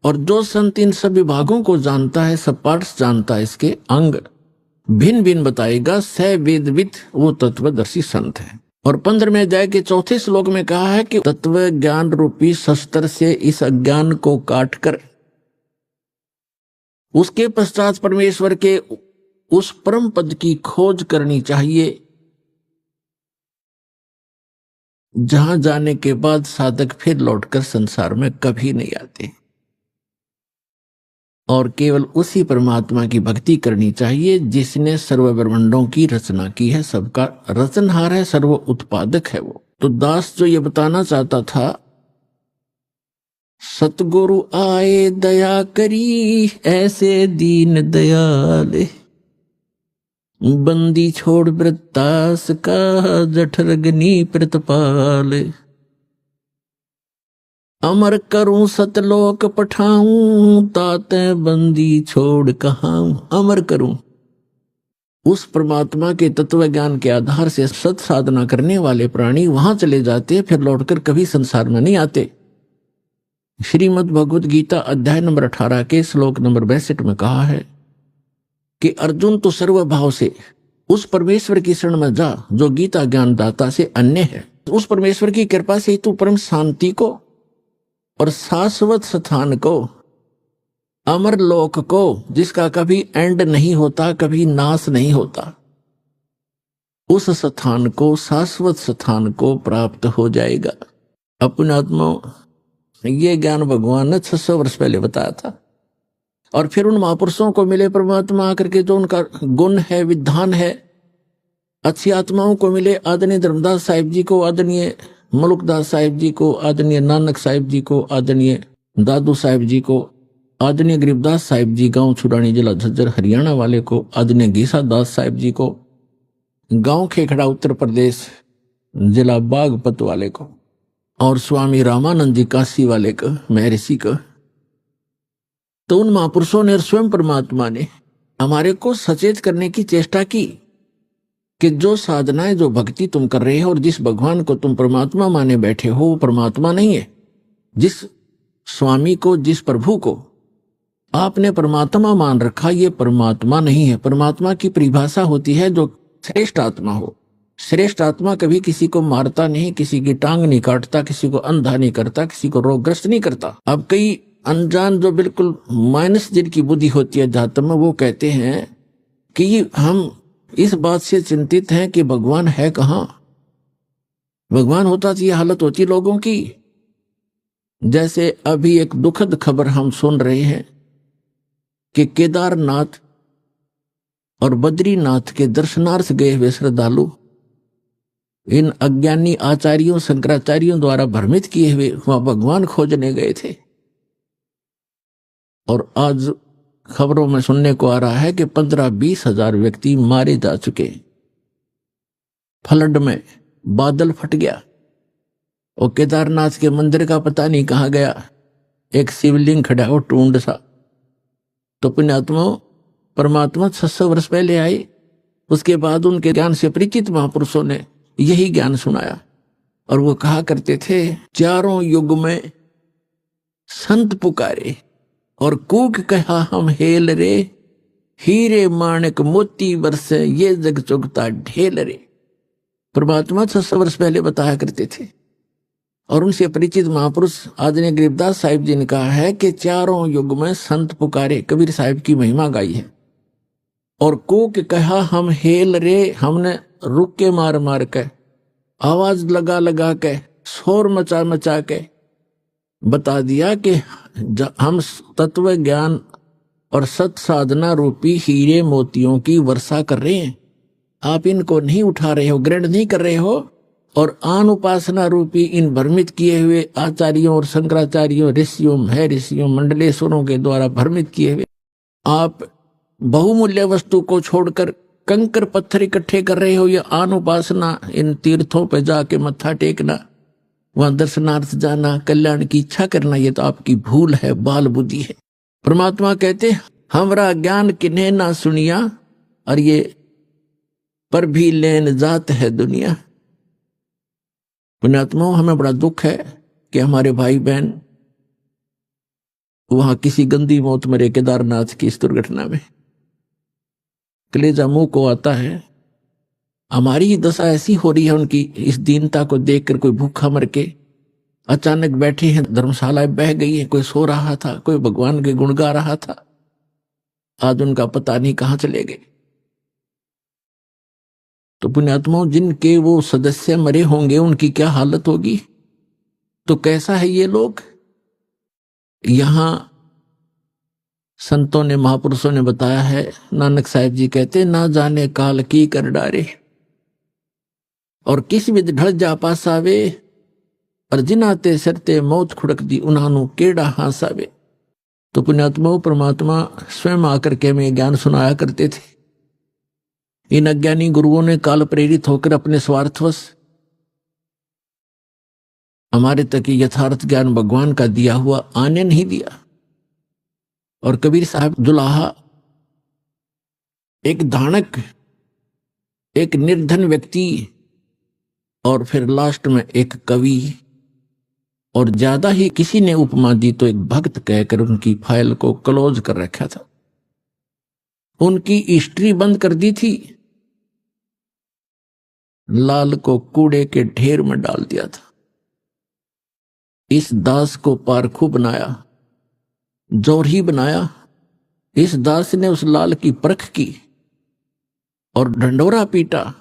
और जो संत इन सब विभागों को जानता है, सब पार्ट्स जानता है, इसके अंग भिन्न भिन्न बताएगा, स वेदविद वो तत्वदर्शी संत है। और 15वें अध्याय के 4थे श्लोक में कहा है कि तत्व ज्ञान रूपी शस्त्र से इस अज्ञान को काटकर उसके पश्चात परमेश्वर के उस परम पद की खोज करनी चाहिए, जहां जाने के बाद साधक फिर लौटकर संसार में कभी नहीं आते, और केवल उसी परमात्मा की भक्ति करनी चाहिए जिसने सर्व ब्रह्मांडों की रचना की है, सबका रचनहार है, सर्व उत्पादक है वो। तो दास जो ये बताना चाहता था, सतगुरु आए दया करी ऐसे दीन दयाल, बंदी छोड़ वृत्तास का जठर अग्नि प्रतपाल, अमर करूं सतलोक पठाऊं ताते बंदी छोड़ कहाऊं। अमर करूं उस परमात्मा के तत्व ज्ञान के आधार से सत साधना करने वाले प्राणी वहां चले जाते, फिर लौटकर कभी संसार में नहीं आते। श्रीमद् भगवत गीता अध्याय नंबर 18 के श्लोक नंबर 62 में कहा है कि अर्जुन तो सर्वभाव से उस परमेश्वर की शरण में जा जो गीता ज्ञान दाता से अन्य है। उस परमेश्वर की कृपा से तू परम शांति को और शाश्वत स्थान को, अमर लोक को, जिसका कभी एंड नहीं होता, कभी नाश नहीं होता, उस स्थान को, शाश्वत स्थान को प्राप्त हो जाएगा। अपने आत्मा ये ज्ञान भगवान ने 600 वर्ष पहले बताया था, और फिर उन महापुरुषों को मिले परमात्मा आकर के जो उनका गुण है, विधान है, अच्छी आत्माओं को मिले, आदरणीय धर्मदास साहिब जी को, आदरणीय मुल्कदास साहिब जी को, आदरणीय नानक साहिब जी को, आदरणीय दादू साहिब जी को, आदरणीय गरीबदास साहिब जी गांव छुड़ानी जिला झज्जर हरियाणा वाले को, आदरणीय गीसा दास साहिब जी को, गांव खेखड़ा उत्तर प्रदेश जिला बागपत वाले को, और स्वामी रामानंद जी काशी वाले को, महर्षि को। तो उन महापुरुषों ने और स्वयं परमात्मा ने हमारे को सचेत करने की चेष्टा की कि जो साधनाएं, जो भक्ति तुम कर रहे हो और जिस भगवान को तुम परमात्मा माने बैठे हो वो परमात्मा नहीं है। जिस स्वामी को, जिस प्रभु को आपने परमात्मा मान रखा, ये परमात्मा नहीं है। परमात्मा की परिभाषा होती है जो श्रेष्ठ आत्मा हो। श्रेष्ठ आत्मा कभी किसी को मारता नहीं, किसी की टांग नहीं काटता, किसी को अंधा नहीं करता, किसी को रोगग्रस्त नहीं करता। अब कई अनजान जो बिल्कुल माइनस जिनकी बुद्धि होती है अध्यात्म में, वो कहते हैं कि हम इस बात से चिंतित हैं कि भगवान है कहां। भगवान होता तो ये हालत होती लोगों की। जैसे अभी एक दुखद खबर हम सुन रहे हैं कि केदारनाथ और बद्रीनाथ के दर्शनार्थ गए हुए श्रद्धालु इन अज्ञानी आचार्यों शंकराचार्यों द्वारा भ्रमित किए हुए वहां भगवान खोजने गए थे। और आज खबरों में सुनने को आ रहा है कि 15-20 हजार व्यक्ति मारे जा चुके। फ्लड में बादल फट गया और केदारनाथ के मंदिर का पता नहीं कहां गया। एक शिवलिंग खड़ा हो टूंड सा। तो पुण्यात्मा परमात्मा 600 वर्ष पहले आए, उसके बाद उनके ज्ञान से परिचित महापुरुषों ने यही ज्ञान सुनाया। और वो कहा करते थे, चारों युग में संत पुकारे और कूक कहा हम हेल रे, हीरे माणिक मोती बरसे ये जग चुगता ढेल रे। परमात्मा 600 वर्ष पहले बताया करते थे। और उनसे परिचित महापुरुष आदरणीय गरीबदास साहिब जी ने कहा है कि चारों युग में संत पुकारे, कबीर साहिब की महिमा गाई है। और कूक कहा हम हेल रे, हमने रुक के मार मार के, आवाज लगा लगा के, शोर मचा मचा के बता दिया कि हम तत्व ज्ञान और सत साधना रूपी हीरे मोतियों की वर्षा कर रहे हैं। आप इनको नहीं उठा रहे हो, ग्रहण नहीं कर रहे हो। और आन उपासना रूपी इन भ्रमित किए हुए आचार्यों और शंकराचार्यों, ऋषियों, महर्षियों, मंडलेश्वरों के द्वारा भ्रमित किए हुए आप बहुमूल्य वस्तु को छोड़कर कंकर पत्थर इकट्ठे कर रहे हो। या आन उपासना, इन तीर्थों पर जाके मत्था टेकना, वहां दर्शनार्थ जाना, कल्याण की इच्छा करना, ये तो आपकी भूल है, बाल बुद्धि है। परमात्मा कहते हमरा ज्ञान किन्हें ना सुनिया, और ये पर भी लेन जात है दुनिया। पुण्यात्मा हमें बड़ा दुख है कि हमारे भाई बहन वहां किसी गंदी मौत मरे केदारनाथ की इस दुर्घटना में। कलेजा मुंह को आता है। हमारी ही दशा ऐसी हो रही है उनकी इस दीनता को देखकर। कोई भूखा मर के अचानक बैठे हैं, धर्मशालाएं बह गई हैं, कोई सो रहा था, कोई भगवान के गुण गा रहा था, आज उनका पता नहीं कहां चले गए। तो पुण्यात्माओं, जिनके वो सदस्य मरे होंगे उनकी क्या हालत होगी। तो कैसा है ये लोग। यहां संतों ने, महापुरुषों ने बताया है, नानक साहिब जी कहते ना जाने काल की कर डारे, और किस विध ढल जा पासावे, और जिनाते सरते मौत खुड़क दी उन्हानु केड़ा हासावे। तो पुण्यात्मा परमात्मा स्वयं आकर के हमें ज्ञान सुनाया करते थे। इन अज्ञानी गुरुओं ने काल प्रेरित होकर अपने स्वार्थवश हमारे तक यथार्थ ज्ञान भगवान का दिया हुआ आने नहीं दिया। और कबीर साहब दुलाहा एक धानक, एक निर्धन व्यक्ति, और फिर लास्ट में एक कवि, और ज्यादा ही किसी ने उपमा दी तो एक भक्त कहकर उनकी फाइल को क्लोज कर रखा था। उनकी हिस्ट्री बंद कर दी थी। लाल को कूड़े के ढेर में डाल दिया था। इस दास को पारखू बनाया, जौहरी बनाया। इस दास ने उस लाल की परख की और ढंडोरा पीटा,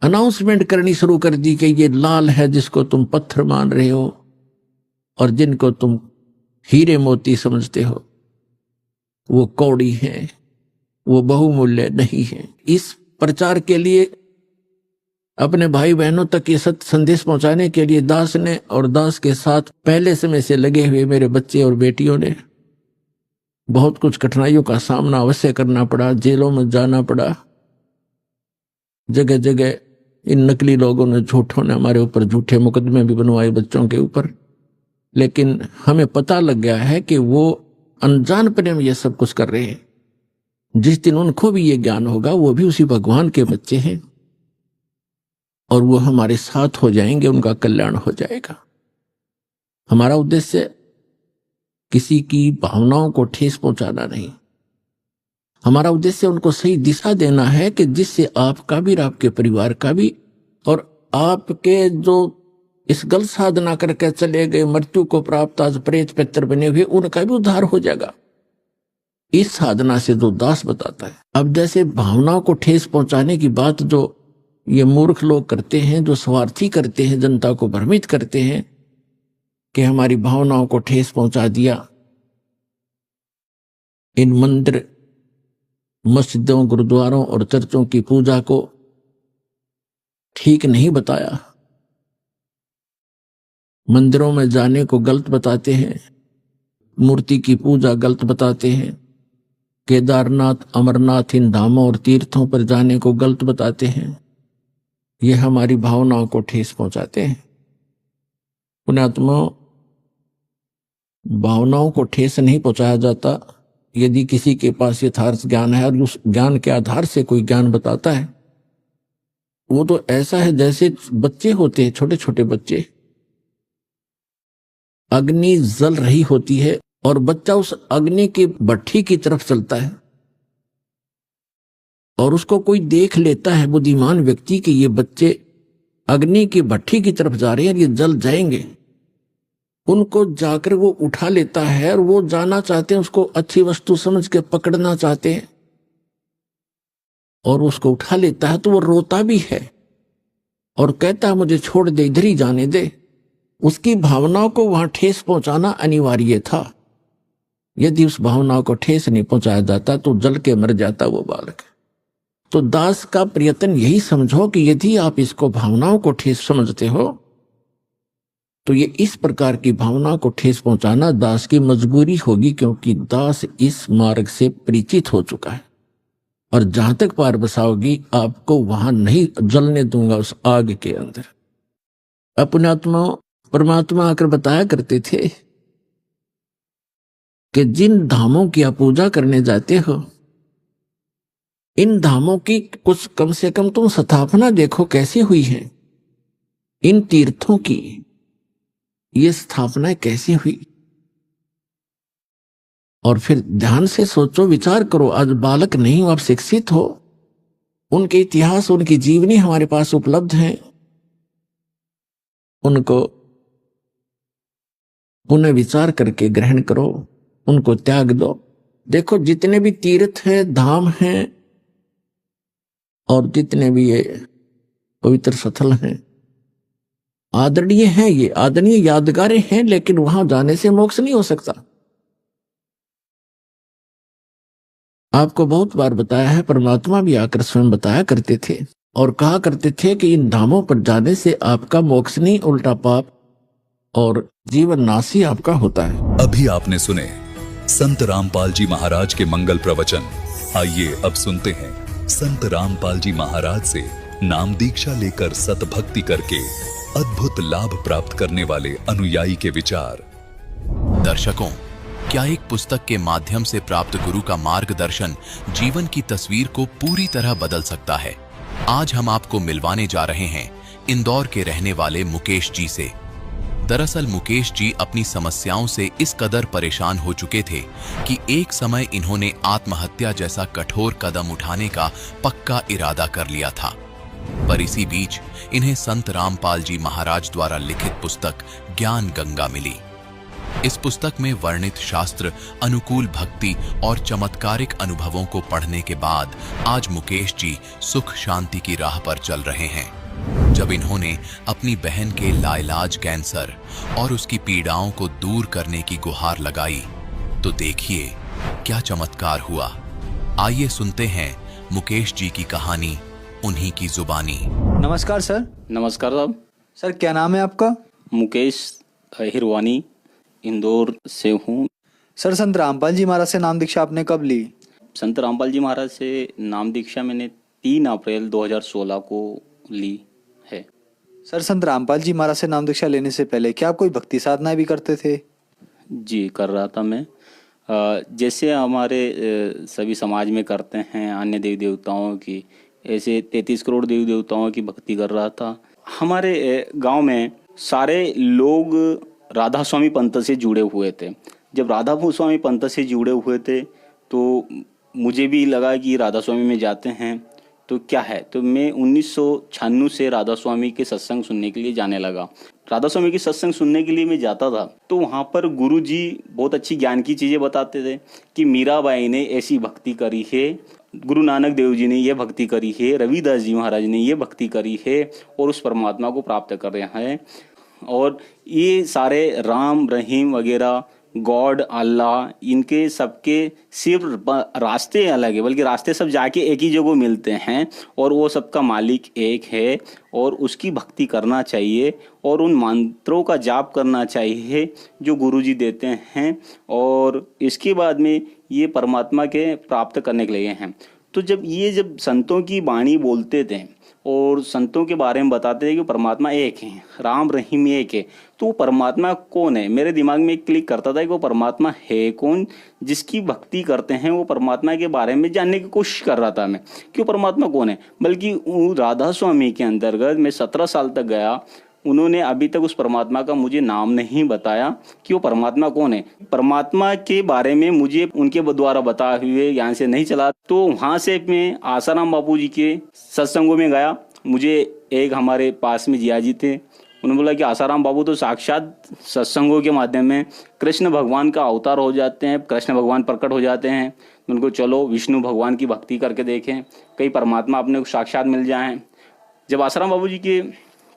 अनाउंसमेंट करनी शुरू कर दी कि ये लाल है जिसको तुम पत्थर मान रहे हो और जिनको तुम हीरे मोती समझते हो, वो कौड़ी है, वो बहुमूल्य नहीं है। इस प्रचार के लिए, अपने भाई बहनों तक ये सत्य संदेश पहुंचाने के लिए दास ने और दास के साथ पहले समय से लगे हुए मेरे बच्चे और बेटियों ने बहुत कुछ कठिनाइयों का सामना अवश्य करना पड़ा। जेलों में जाना पड़ा। जगह जगह इन नकली लोगों ने, झूठों ने हमारे ऊपर झूठे मुकदमे भी बनवाए बच्चों के ऊपर। लेकिन हमें पता लग गया है कि वो अनजानपने में ये सब कुछ कर रहे हैं। जिस दिन उनको भी ये ज्ञान होगा, वो भी उसी भगवान के बच्चे हैं और वो हमारे साथ हो जाएंगे, उनका कल्याण हो जाएगा। हमारा उद्देश्य किसी की भावनाओं को ठेस पहुंचाना नहीं। हमारा उद्देश्य उनको सही दिशा देना है कि जिससे आपका भी, आपके परिवार का भी, और आपके जो इस गलत साधना करके चले गए, मृत्यु को प्राप्त आज प्रेत पितर बने हुए, उनका भी उद्धार हो जाएगा। इस साधना से जो दास बताता है। अब जैसे भावनाओं को ठेस पहुंचाने की बात जो ये मूर्ख लोग करते हैं, जो स्वार्थी करते हैं, जनता को भ्रमित करते हैं कि हमारी भावनाओं को ठेस पहुंचा दिया, इन मंदिर, मस्जिदों, गुरुद्वारों और चर्चों की पूजा को ठीक नहीं बताया, मंदिरों में जाने को गलत बताते हैं, मूर्ति की पूजा गलत बताते हैं, केदारनाथ, अमरनाथ, इन धामों और तीर्थों पर जाने को गलत बताते हैं। ये हमारी भावनाओं को ठेस पहुंचाते हैं। पुण्यात्मा, भावनाओं को ठेस नहीं पहुंचाया जाता। यदि किसी के पास यथार्थ ज्ञान है और उस ज्ञान के आधार से कोई ज्ञान बताता है, वो तो ऐसा है जैसे बच्चे होते हैं, छोटे छोटे बच्चे, अग्नि जल रही होती है और बच्चा उस अग्नि की भट्ठी की तरफ चलता है और उसको कोई देख लेता है, बुद्धिमान व्यक्ति, कि ये बच्चे अग्नि की भट्ठी की तरफ जा रहे हैं और ये जल जाएंगे। उनको जाकर वो उठा लेता है और वो जाना चाहते हैं, उसको अच्छी वस्तु समझ के पकड़ना चाहते हैं और उसको उठा लेता है तो वो रोता भी है और कहता है मुझे छोड़ दे, इधर ही जाने दे। उसकी भावनाओं को वहां ठेस पहुंचाना अनिवार्य था। यदि उस भावनाओं को ठेस नहीं पहुंचाया जाता तो जल के मर जाता वो बालक। तो दास का प्रयत्न यही समझो कि यदि आप इसको भावनाओं को ठेस समझते हो तो ये इस प्रकार की भावनाओं को ठेस पहुंचाना दास की मजबूरी होगी, क्योंकि दास इस मार्ग से परिचित हो चुका है और जहां तक पार बसाओगी आपको वहां नहीं जलने दूंगा उस आग के अंदर। अपने आत्मा परमात्मा आकर बताया करते थे कि जिन धामों की आप पूजा करने जाते हो, इन धामों की कुछ कम से कम तुम स्थापना देखो कैसी हुई है। इन तीर्थों की ये स्थापना कैसी हुई, और फिर ध्यान से सोचो, विचार करो। आज बालक नहीं हो, आप शिक्षित हो, उनके इतिहास, उनकी जीवनी हमारे पास उपलब्ध है, उनको पुनः विचार करके ग्रहण करो, उनको त्याग दो। देखो जितने भी तीर्थ हैं, धाम हैं और जितने भी ये पवित्र स्थल हैं, आदरणीय हैं, ये आदरणीय यादगारें हैं, लेकिन वहां जाने से मोक्ष नहीं हो सकता। आपको बहुत बार बताया है, परमात्मा भी आकर स्वयं बताया करते थे और कहा करते थे कि इन धामों पर जाने से आपका मोक्ष नहीं, उल्टा पाप और जीवन नाशी आपका होता है। अभी आपने सुने संत रामपाल जी महाराज के मंगल प्रवचन। आइए अब सुनते हैं संत रामपाल जी महाराज से नाम दीक्षा लेकर सतभक्ति करके अद्भुत लाभ प्राप्त करने वाले अनुयायी के विचार। दर्शकों, क्या एक पुस्तक के माध्यम से प्राप्त गुरु का मार्गदर्शन जीवन की तस्वीर को पूरी तरह बदल सकता है? आज हम आपको मिलवाने जा रहे हैं इंदौर के रहने वाले मुकेश जी से। दरअसल मुकेश जी अपनी समस्याओं से इस कदर परेशान हो चुके थे कि एक समय इन्होंने आत्महत्या जैसा कठोर कदम उठाने का पक्का इरादा कर लिया था। पर इसी बीच इन्हें संत रामपाल जी महाराज द्वारा लिखित पुस्तक ज्ञान गंगा मिली। इस पुस्तक में वर्णित शास्त्र, अनुकूल भक्ति और चमत्कारिक अनुभवों को पढ़ने के बाद आज मुकेश जी सुख शांति की राह पर चल रहे हैं। जब इन्होंने अपनी बहन के लाइलाज कैंसर और उसकी पीड़ाओं को दूर करने की गुहार लगाई तो देखिए क्या चमत्कार हुआ। आइए सुनते हैं मुकेश जी की कहानी उन्हीं की जुबानी। नमस्कार सर। नमस्कार साहब। सर क्या नाम है आपका? मुकेश हिरवानी, इंदौर से हूँ। सर संत रामपाल जी महाराज से नाम दीक्षा आपने कब ली? संत रामपाल जी महाराज से नाम दीक्षा मैंने 3 अप्रैल 2016 को ली है। सर संत रामपाल जी महाराज से नाम दीक्षा लेने से पहले क्या आप कोई भक्ति साधना भी करते थे? जी कर रहा था मैं। जैसे हमारे सभी समाज में करते हैं अन्य देवी देवताओं की, ऐसे 33 करोड़ देवी देवताओं की भक्ति कर रहा था। हमारे गांव में सारे लोग राधा स्वामी पंथ से जुड़े हुए थे। जब राधा स्वामी पंथ से जुड़े हुए थे तो मुझे भी लगा कि राधा स्वामी में जाते हैं तो क्या है, तो मैं 1996 से राधा स्वामी के सत्संग सुनने के लिए जाने लगा। राधा स्वामी की सत्संग सुनने के लिए मैं जाता था, तो वहाँ पर गुरु जी बहुत अच्छी ज्ञान की चीज़ें बताते थे कि मीराबाई ने ऐसी भक्ति करी है, गुरु नानक देव जी ने ये भक्ति करी है, रविदास जी महाराज ने ये भक्ति करी है और उस परमात्मा को प्राप्त कर रहे हैं। और ये सारे राम रहीम वगैरह गॉड अल्लाह, इनके सबके सिर्फ रास्ते अलग है, बल्कि रास्ते सब जाके एक ही जगह मिलते हैं और वो सबका मालिक एक है और उसकी भक्ति करना चाहिए और उन मंत्रों का जाप करना चाहिए जो गुरुजी देते हैं और इसके बाद में ये परमात्मा के प्राप्त करने के लिए हैं। तो जब संतों की वाणी बोलते थे और संतों के बारे में बताते थे कि परमात्मा एक है, राम रहीम एक है, तो वो परमात्मा कौन है, मेरे दिमाग में क्लिक करता था कि वो परमात्मा है कौन। जिसकी भक्ति करते हैं वो परमात्मा के बारे में जानने की कोशिश कर रहा था मैं कि वो परमात्मा कौन है। बल्कि राधा स्वामी के अंतर्गत मैं 17 साल तक गया, उन्होंने अभी तक उस परमात्मा का मुझे नाम नहीं बताया कि वो परमात्मा कौन है। परमात्मा के बारे में मुझे उनके द्वारा बताए हुए यहाँ से नहीं चला। तो वहाँ से मैं आसाराम बापू जी के सत्संगों में गया। मुझे एक हमारे पास में जिया जी थे, उन्होंने बोला कि आसाराम बाबू तो साक्षात सत्संगों के माध्यम में कृष्ण भगवान का अवतार हो जाते हैं, कृष्ण भगवान प्रकट हो जाते हैं। उनको चलो विष्णु भगवान की भक्ति करके देखें, कई परमात्मा अपने को साक्षात मिल जाएं। जब आसाराम बाबू जी के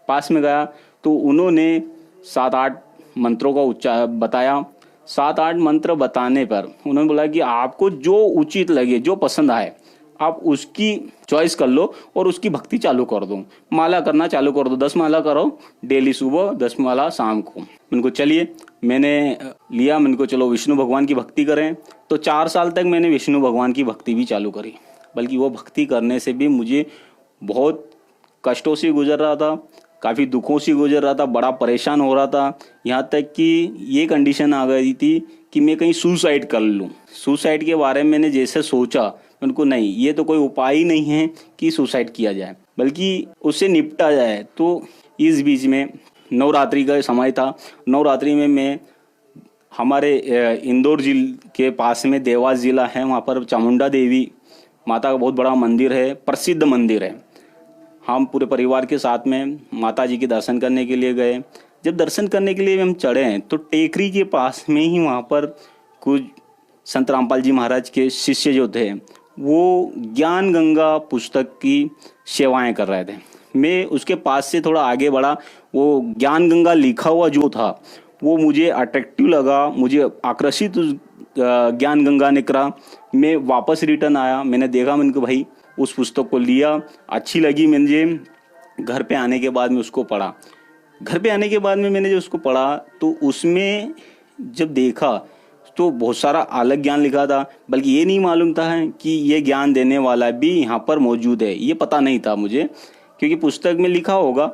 पास में गया तो उन्होंने 7-8 मंत्रों का उच्चार बताया। 7-8 मंत्र बताने पर उन्होंने बोला कि आपको जो उचित लगे, जो पसंद आए, आप उसकी चॉइस कर लो और उसकी भक्ति चालू कर दो, माला करना चालू कर दो। 10 माला करो डेली सुबह, 10 माला शाम को। उनको चलिए मैंने लिया, मैंने को चलो विष्णु भगवान की भक्ति करें। तो 4 साल तक मैंने विष्णु भगवान की भक्ति भी चालू करी। बल्कि वो भक्ति करने से भी मुझे बहुत कष्टों से गुजर रहा था, काफ़ी दुखों से गुजर रहा था, बड़ा परेशान हो रहा था। यहाँ तक कि ये कंडीशन आ गई थी कि मैं कहीं सुसाइड कर लूँ। सुसाइड के बारे में मैंने जैसे सोचा, उनको नहीं, ये तो कोई उपाय ही नहीं है कि सुसाइड किया जाए, बल्कि उससे निपटा जाए। तो इस बीच में नवरात्रि का समय था। नवरात्रि में मैं हमारे इंदौर जिले के पास में देवास जिला है, वहाँ पर चामुंडा देवी माता का बहुत बड़ा मंदिर है, प्रसिद्ध मंदिर है। हम पूरे परिवार के साथ में माता जी के दर्शन करने के लिए गए। जब दर्शन करने के लिए हम चढ़े तो टेकरी के पास में ही वहाँ पर कुछ संत रामपाल जी महाराज के शिष्य जो थे वो ज्ञान गंगा पुस्तक की सेवाएं कर रहे थे। मैं उसके पास से थोड़ा आगे बढ़ा, वो ज्ञान गंगा लिखा हुआ जो था वो मुझे अट्रैक्टिव लगा, मुझे आकर्षित ज्ञान गंगा ने करा। मैं वापस रिटर्न आया, मैंने देखा, मैंने कहा भाई उस पुस्तक को लिया, अच्छी लगी मुझे। घर पे आने के बाद में उसको पढ़ा। घर पे आने के बाद में मैंने जब उसको पढ़ा तो उसमें जब देखा तो बहुत सारा अलग ज्ञान लिखा था, बल्कि ये नहीं मालूम था कि ये ज्ञान देने वाला भी यहाँ पर मौजूद है, ये पता नहीं था मुझे, क्योंकि पुस्तक में लिखा होगा।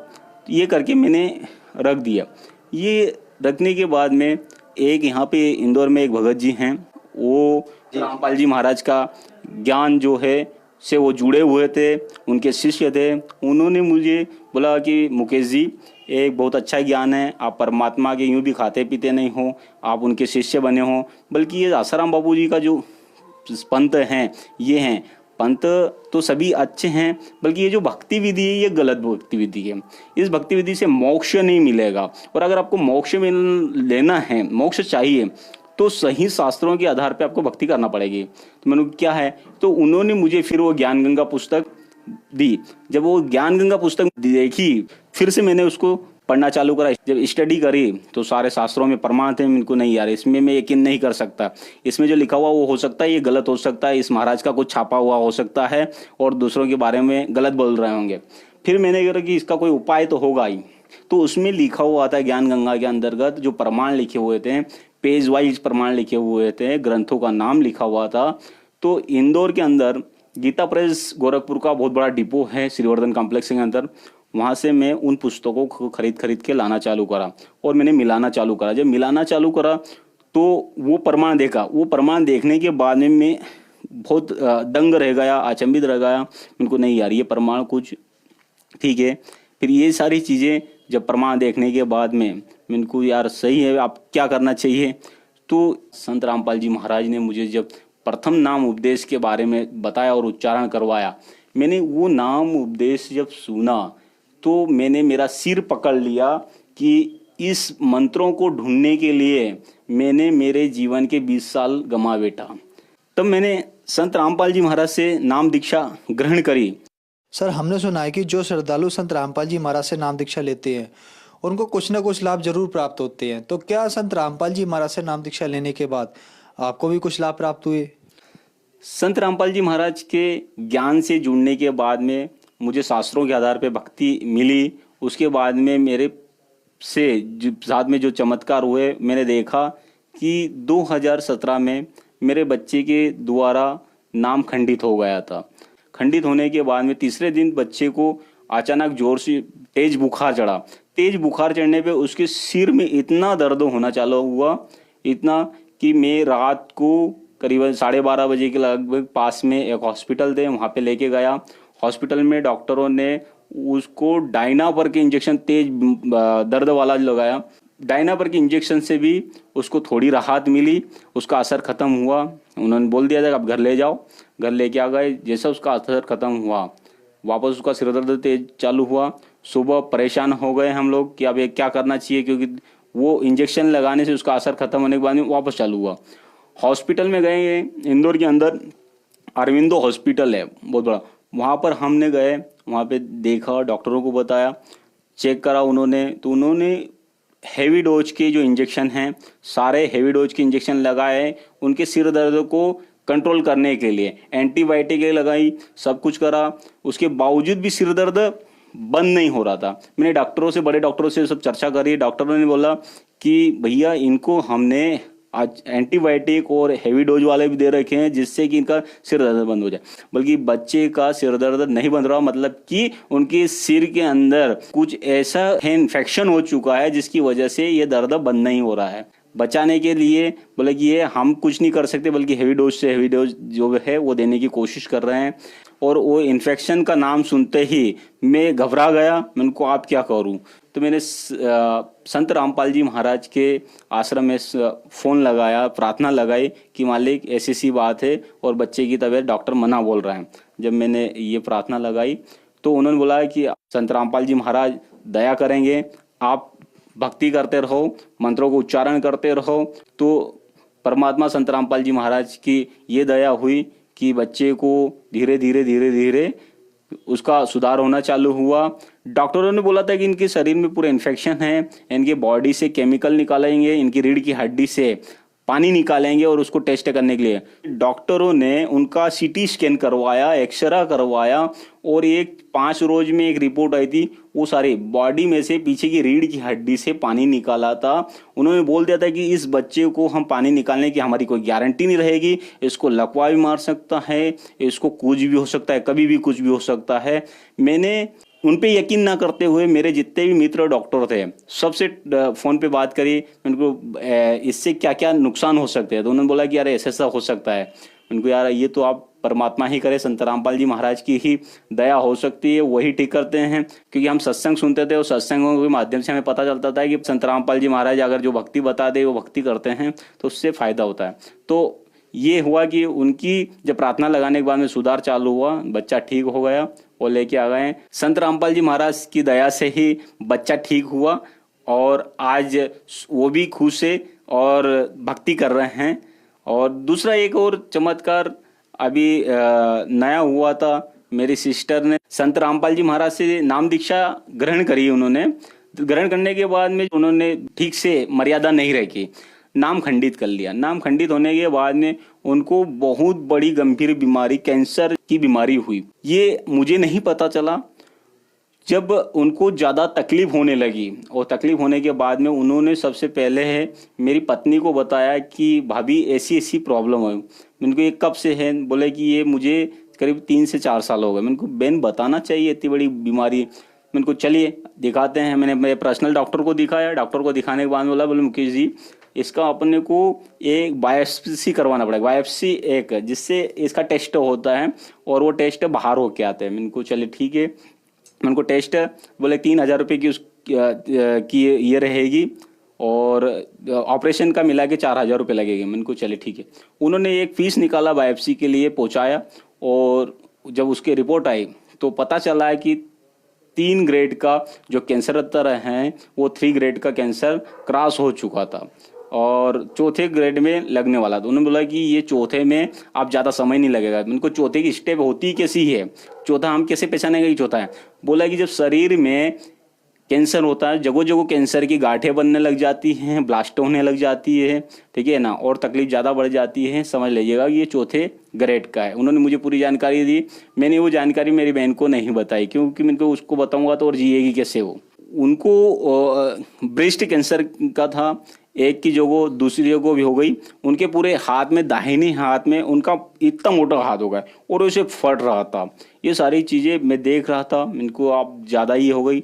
ये करके मैंने रख दिया। ये रखने के बाद में एक यहाँ पे इंदौर में एक भगत जी हैं, वो रामपाल जी महाराज का ज्ञान जो है से वो जुड़े हुए थे, उनके शिष्य थे। उन्होंने मुझे बोला कि मुकेश जी एक बहुत अच्छा ज्ञान है, आप परमात्मा के यूं भी खाते पीते नहीं हो, आप उनके शिष्य बने हो। बल्कि ये आसाराम बापू जी का जो पंथ हैं, ये हैं पंथ तो सभी अच्छे हैं, बल्कि ये जो भक्ति विधि है ये गलत भक्ति विधि है। इस भक्ति विधि से मोक्ष नहीं मिलेगा, और अगर आपको मोक्ष लेना है, मोक्ष चाहिए, तो सही शास्त्रों के आधार पे आपको भक्ति करना पड़ेगी। तो मैंने क्या है, तो उन्होंने मुझे फिर वो ज्ञान गंगा पुस्तक दी। जब वो ज्ञान गंगा पुस्तक देखी, फिर से मैंने उसको पढ़ना चालू करा। जब स्टडी करी तो सारे शास्त्रों में प्रमाण थे। इनको नहीं यार, इसमें मैं यकीन नहीं कर सकता, इसमें जो लिखा हुआ वो हो सकता है ये गलत हो सकता है, इस महाराज का कुछ छापा हुआ हो सकता है और दूसरों के बारे में गलत बोल रहे होंगे। फिर मैंने कहा कि इसका कोई उपाय तो होगा ही। तो उसमें लिखा हुआ था ज्ञान गंगा के अंतर्गत जो प्रमाण लिखे हुए थे, पेज वाइज प्रमाण लिखे हुए थे, ग्रंथों का नाम लिखा हुआ था। तो इंदौर के अंदर गीता प्रेस गोरखपुर का बहुत बड़ा डिपो है श्रीवर्धन कॉम्प्लेक्स के अंदर, वहाँ से मैं उन पुस्तकों को खरीद के लाना चालू करा और मैंने मिलाना चालू करा। जब मिलाना चालू करा तो वो प्रमाण देखा। वो प्रमाण देखने के बाद में मैं बहुत दंग रह गया, अचंभित रह गया। उनको नहीं यार ये प्रमाण कुछ ठीक है। फिर ये सारी चीज़ें जब प्रमाण देखने के बाद में इनको यार सही है, आप क्या करना चाहिए। तो संत रामपाल जी महाराज ने मुझे जब प्रथम नाम उपदेश के बारे में बताया और उच्चारण करवाया, मैंने वो नाम उपदेश जब सुना तो मैंने मेरा सिर पकड़ लिया कि इस मंत्रों को ढूंढने के लिए मैंने मेरे जीवन के 20 साल गंवा बैठा। तब मैंने संत रामपाल जी महाराज से नाम दीक्षा ग्रहण करी। सर, हमने सुना है कि जो श्रद्धालु संत रामपाल जी महाराज से नाम दीक्षा लेते हैं उनको कुछ ना कुछ लाभ जरूर प्राप्त होते हैं, तो क्या संत रामपाल जी महाराज से नाम दीक्षा लेने के बाद आपको भी कुछ लाभ प्राप्त हुए? संत रामपाल जी महाराज के ज्ञान से जुड़ने के बाद में मुझे शास्त्रों के आधार पर भक्ति मिली। उसके बाद में मेरे से साथ में जो चमत्कार हुए, मैंने देखा कि 2017 में मेरे बच्चे के द्वारा नाम खंडित हो गया था। खंडित होने के बाद में तीसरे दिन बच्चे को अचानक जोर से तेज बुखार चढ़ा। तेज बुखार चढ़ने पे उसके सिर में इतना दर्द होना चालू हुआ, इतना कि मैं रात को करीबन 12:30 बजे के लगभग पास में एक हॉस्पिटल थे, वहाँ पे लेके गया। हॉस्पिटल में डॉक्टरों ने उसको डायनापर के इंजेक्शन तेज दर्द वाला लगाया। डायनापर के इंजेक्शन से भी उसको थोड़ी राहत मिली, उसका असर खत्म हुआ। उन्होंने बोल दिया था कि आप घर ले जाओ। घर लेके आ गए। जैसा उसका असर खत्म हुआ, वापस उसका सिर दर्द तेज चालू हुआ। सुबह परेशान हो गए हम लोग कि अब ये क्या करना चाहिए, क्योंकि वो इंजेक्शन लगाने से उसका असर खत्म होने के बाद में वापस चालू हुआ। हॉस्पिटल में गए, इंदौर के अंदर अरविंदो हॉस्पिटल है बहुत बड़ा, वहाँ पर हमने गए। वहाँ पे देखा, डॉक्टरों को बताया, चेक करा उन्होंने, तो उन्होंने हैवी डोज के जो इंजेक्शन हैं, सारे हैवी डोज के इंजेक्शन लगाए उनके सिर दर्द को कंट्रोल करने के लिए। एंटीबायोटिक लगाई, सब कुछ करा, उसके बावजूद भी सिर दर्द बंद नहीं हो रहा था। मैंने डॉक्टरों से, बड़े डॉक्टरों से सब चर्चा करी। डॉक्टरों ने बोला कि भैया इनको हमने आज एंटीबायोटिक और हैवी डोज वाले भी दे रखे हैं जिससे कि इनका सिर दर्द बंद हो जाए, बल्कि बच्चे का सिर दर्द नहीं बंद रहा, मतलब कि उनके सिर के अंदर कुछ ऐसा इन्फेक्शन हो चुका है जिसकी वजह से ये दर्द बंद नहीं हो रहा है। बचाने के लिए बोले कि ये हम कुछ नहीं कर सकते, बल्कि हैवी डोज से हैवी डोज जो है वो देने की कोशिश कर रहे हैं। और वो इन्फेक्शन का नाम सुनते ही मैं घबरा गया। मैं उनको आप क्या करूं, तो मैंने संत रामपाल जी महाराज के आश्रम में फ़ोन लगाया, प्रार्थना लगाई कि मालिक ऐसी सी बात है और बच्चे की तबीयत डॉक्टर मना बोल रहा है। जब मैंने ये प्रार्थना लगाई तो उन्होंने बोला कि संत रामपाल जी महाराज दया करेंगे, आप भक्ति करते रहो, मंत्रों को उच्चारण करते रहो। तो परमात्मा संत रामपाल जी महाराज की ये दया हुई कि बच्चे को धीरे धीरे उसका सुधार होना चालू हुआ। डॉक्टरों ने बोला था कि इनके शरीर में पूरा इन्फेक्शन है, इनके बॉडी से केमिकल निकालेंगे, इनकी रीढ़ की हड्डी से पानी निकालेंगे और उसको टेस्ट करने के लिए डॉक्टरों ने उनका सीटी स्कैन करवाया, एक्सरा करवाया और 5 रोज में एक रिपोर्ट आई थी। वो सारी बॉडी में से पीछे की रीढ़ की हड्डी से पानी निकाला था। उन्होंने बोल दिया था कि इस बच्चे को हम पानी निकालने की हमारी कोई गारंटी नहीं रहेगी, इसको लकवा भी मार सकता है, इसको कुछ भी हो सकता है, कभी भी कुछ भी हो सकता है। मैंने उन पे यकीन ना करते हुए मेरे जितने भी मित्र डॉक्टर थे सबसे फ़ोन पे बात करी, उनको इससे क्या क्या नुकसान हो सकते हैं। तो उन्होंने बोला कि यार ऐसा हो सकता है। उनको यार ये तो आप परमात्मा ही करे, संत रामपाल जी महाराज की ही दया हो सकती है, वही ठीक करते हैं। क्योंकि हम सत्संग सुनते थे और सत्संगों के माध्यम से हमें पता चलता था कि संत रामपाल जी महाराज अगर जो भक्ति बता दे वो भक्ति करते हैं तो उससे फ़ायदा होता है। तो ये हुआ कि उनकी जब प्रार्थना लगाने के बाद में सुधार चालू हुआ, बच्चा ठीक हो गया और लेके आ गए। संत रामपाल जी महाराज की दया से ही बच्चा ठीक हुआ और आज वो भी खुश है और भक्ति कर रहे हैं। और दूसरा एक और चमत्कार अभी नया हुआ था, मेरी सिस्टर ने संत रामपाल जी महाराज से नाम दीक्षा ग्रहण करी। उन्होंने ग्रहण करने के बाद में उन्होंने ठीक से मर्यादा नहीं रखी, नाम खंडित कर लिया। नाम खंडित होने के बाद में उनको बहुत बड़ी गंभीर बीमारी, कैंसर की बीमारी हुई। ये मुझे नहीं पता चला। जब उनको ज़्यादा तकलीफ होने लगी और तकलीफ होने के बाद में उन्होंने सबसे पहले है मेरी पत्नी को बताया कि भाभी ऐसी ऐसी प्रॉब्लम है। मैंने को ये कब से है, बोले कि ये मुझे करीब 3 से 4 साल हो गए। मैंने को बहन बताना चाहिए इतनी बड़ी बीमारी। मैंने को चलिए दिखाते हैं। मैंने मेरे पर्सनल डॉक्टर को दिखाया। डॉक्टर को दिखाने के बाद बोले मुकेश जी इसका अपने को एक बायोप्सी करवाना पड़ेगा। बायोप्सी एक जिससे इसका टेस्ट होता है और वो टेस्ट बाहर होके आता है। मैंने को चलिए ठीक है। मैंने को टेस्ट बोले 3,000 रुपये की ये रहेगी और ऑपरेशन का मिला के 4,000 रुपये लगेंगे। मैंने को चले ठीक है। उन्होंने एक फीस निकाला, बायोप्सी के लिए पहुंचाया और जब उसकी रिपोर्ट आई तो पता चला है कि 3 ग्रेड का जो कैंसर है वो 3 ग्रेड का कैंसर क्रॉस हो चुका था और चौथे ग्रेड में लगने वाला था। उन्होंने बोला कि ये चौथे में आप ज़्यादा समय नहीं लगेगा। उनको चौथे की स्टेप होती कैसी है, चौथा हम कैसे पहचानेंगे कि चौथा है। बोला कि जब शरीर में कैंसर होता है, जगह जगह कैंसर की गांठें बनने लग जाती हैं, ब्लास्ट होने लग जाती है, ठीक है ना, और तकलीफ ज़्यादा बढ़ जाती है, समझ लीजिएगा कि ये चौथे ग्रेड का है। उन्होंने मुझे पूरी जानकारी दी। मैंने वो जानकारी मेरी बहन को नहीं बताई, क्योंकि मैं उसको बताऊंगा तो और जिएगी कैसे वो। उनको ब्रेस्ट कैंसर का था, एक की जगह दूसरी जगह भी हो गई। उनके पूरे हाथ में, दाहिने हाथ में उनका इतना मोटा हाथ हो गया और उसे फट रहा था। ये सारी चीज़ें मैं देख रहा था, इनको आप ज़्यादा ही हो गई।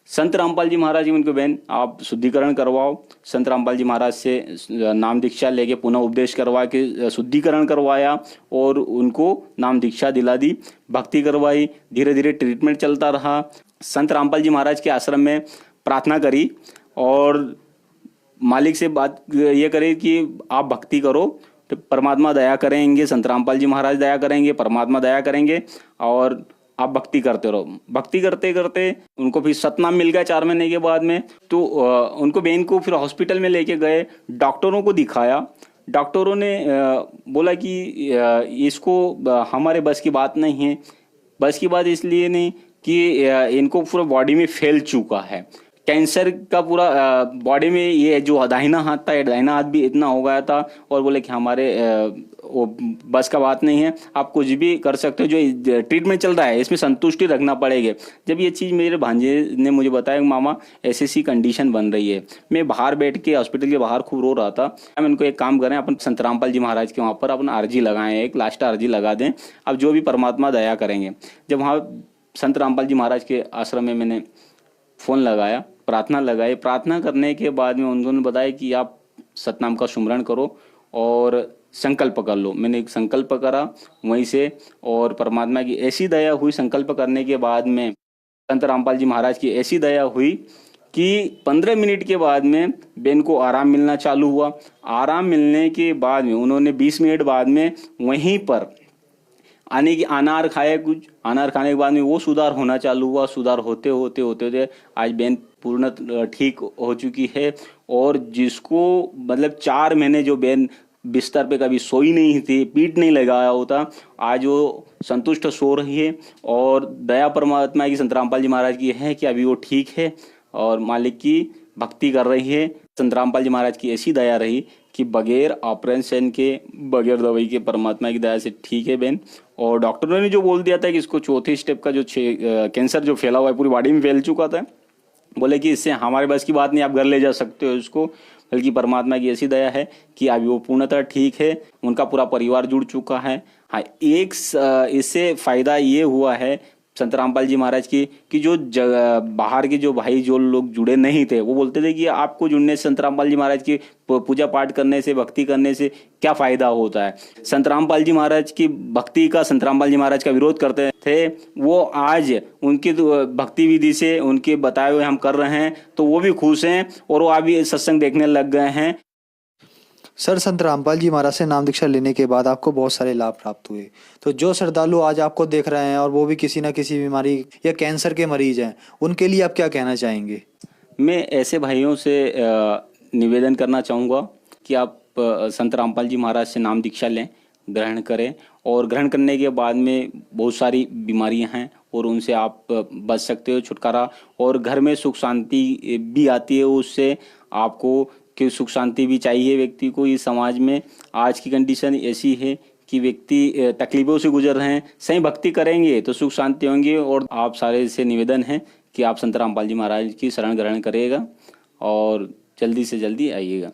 संत रामपाल जी महाराज जी, उनके बहन आप शुद्धिकरण करवाओ। संत रामपाल जी महाराज से नाम दीक्षा लेके पुनः उपदेश करवा के शुद्धिकरण करवाया और उनको नाम दीक्षा दिला दी, भक्ति करवाई। धीरे धीरे ट्रीटमेंट चलता रहा। संत रामपाल जी महाराज के आश्रम में प्रार्थना करी और मालिक से बात ये करे कि आप भक्ति करो तो परमात्मा दया करेंगे, संत रामपाल जी महाराज दया करेंगे, परमात्मा दया करेंगे और आप भक्ति करते रहो। भक्ति करते करते उनको फिर सतनाम मिल गया 4 महीने के बाद में। तो उनको बहन को फिर हॉस्पिटल में लेके गए, डॉक्टरों को दिखाया। डॉक्टरों ने बोला कि इसको हमारे बस की बात नहीं है। बस की बात इसलिए नहीं कि इनको पूरा बॉडी में फैल चुका है कैंसर का, पूरा बॉडी में। ये जो दाहिना हाथ था, ये दाहिना हाथ भी इतना हो गया था और बोले कि हमारे वो बस का बात नहीं है, आप कुछ भी कर सकते हो, जो ट्रीटमेंट चल रहा है इसमें संतुष्टि रखना पड़ेगी। जब ये चीज़ मेरे भांजे ने मुझे बताया, मामा ऐसी कंडीशन बन रही है, मैं बाहर बैठ के हॉस्पिटल के बाहर खूब रो रहा था। हम इनको एक काम करें, अपन संत रामपाल जी महाराज के वहाँ पर अपना अर्जी लगाएं, एक लास्ट अर्जी लगा दें, अब जो भी परमात्मा दया करेंगे। जब वहाँ संत रामपाल जी महाराज के आश्रम में मैंने फ़ोन लगाया, प्रार्थना लगाई। प्रार्थना करने के बाद में उन्होंने बताया कि आप सतनाम का सुमरण करो और संकल्प कर लो। मैंने एक संकल्प करा वहीं से और परमात्मा की ऐसी दया हुई। संकल्प करने के बाद में संत रामपाल जी महाराज की ऐसी दया हुई कि 15 मिनट के बाद में बहन को आराम मिलना चालू हुआ। आराम मिलने के बाद में उन्होंने 20 मिनट बाद में वहीं पर अनार खाए। कुछ अनार खाने के बाद में वो सुधार होना चालू हुआ। सुधार होते होते होते होते आज बहन पूर्ण ठीक हो चुकी है। और जिसको मतलब 4 महीने जो बहन बिस्तर पे कभी सोई नहीं थी, पीठ नहीं लगाया होता, आज वो संतुष्ट सो रही है। और दया परमात्मा की, संत रामपाल जी महाराज की है कि अभी वो ठीक है और मालिक की भक्ति कर रही है। संत रामपाल जी महाराज की ऐसी दया रही कि बगैर ऑपरेशन के, बगैर दवाई के परमात्मा की दया से ठीक है बहन। और डॉक्टरों ने जो बोल दिया था कि इसको चौथे स्टेप का जो कैंसर जो फैला हुआ है, पूरी बॉडी में फैल चुका था, बोले कि इससे हमारे बस की बात नहीं, आप घर ले जा सकते हो इसको। बल्कि परमात्मा की ऐसी दया है कि अभी वो पूर्णतः ठीक है, उनका पूरा परिवार जुड़ चुका है। हाँ, एक इससे फायदा ये हुआ है संत रामपाल जी महाराज की कि जो बाहर के जो भाई जो लोग जुड़े नहीं थे, वो बोलते थे कि आपको जुड़ने से, संत रामपाल जी महाराज की पूजा पाठ करने से, भक्ति करने से क्या फायदा होता है। संत रामपाल जी महाराज की भक्ति का, संत रामपाल जी महाराज का विरोध करते थे, वो आज उनकी भक्ति विधि से उनके बताए हुए हम कर रहे हैं तो वो भी खुश हैं और वो अभी सत्संग देखने लग गए हैं। सर, संत रामपाल जी महाराज से नाम दीक्षा लेने के बाद आपको बहुत सारे लाभ प्राप्त हुए। तो जो श्रद्धालु आज आपको देख रहे हैं और वो भी किसी न किसी बीमारी या कैंसर के मरीज हैं, उनके लिए आप क्या कहना चाहेंगे? मैं ऐसे भाइयों से निवेदन करना चाहूँगा कि आप संत रामपाल जी महाराज से नाम दीक्षा लें, ग्रहण करें। और ग्रहण करने के बाद में बहुत सारी बीमारियां हैं और उनसे आप बच सकते हो, छुटकारा। और घर में सुख शांति भी आती है उससे आपको, कि सुख शांति भी चाहिए व्यक्ति को। इस समाज में आज की कंडीशन ऐसी है कि व्यक्ति तकलीफों से गुजर रहे हैं। सही भक्ति करेंगे तो सुख शांति होंगे। और आप सारे से निवेदन है कि आप संत रामपाल जी महाराज की शरण ग्रहण करिएगा और जल्दी से जल्दी आइएगा।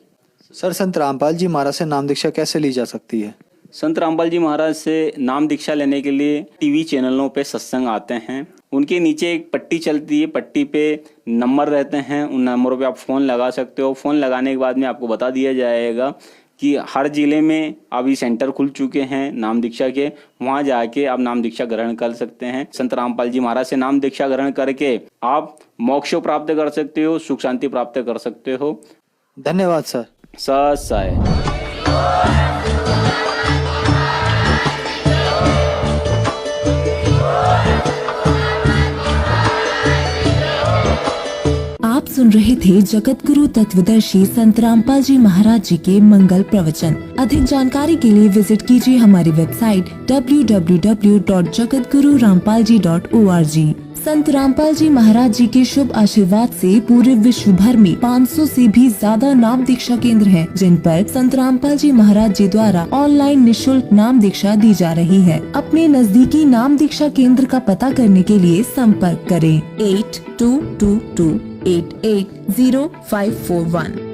सर, संत रामपाल जी महाराज से नाम दीक्षा कैसे ली जा सकती है? संत रामपाल जी महाराज से नाम दीक्षा लेने के लिए टीवी चैनलों पे सत्संग आते हैं, उनके नीचे एक पट्टी चलती है, पट्टी पे नंबर रहते हैं, उन नंबरों पे आप फ़ोन लगा सकते हो। फ़ोन लगाने के बाद में आपको बता दिया जाएगा कि हर जिले में अभी सेंटर खुल चुके हैं नाम दीक्षा के, वहाँ जाके आप नाम दीक्षा ग्रहण कर सकते हैं। संत रामपाल जी महाराज से नाम दीक्षा ग्रहण करके आप मोक्ष प्राप्त कर सकते हो, सुख शांति प्राप्त कर सकते हो। धन्यवाद सर। सत साई। सुन रहे थे जगत गुरु तत्वदर्शी संत रामपाल जी महाराज जी के मंगल प्रवचन। अधिक जानकारी के लिए विजिट कीजिए हमारी वेबसाइट www.jagatgururampalji.org। संत रामपाल जी महाराज जी के शुभ आशीर्वाद से पूरे विश्व भर में 500 से भी ज्यादा नाम दीक्षा केंद्र हैं, जिन पर संत रामपाल जी महाराज जी द्वारा ऑनलाइन निशुल्क नाम दीक्षा दी जा रही है। अपने नजदीकी नाम दीक्षा केंद्र का पता करने के लिए संपर्क करें 8222880541।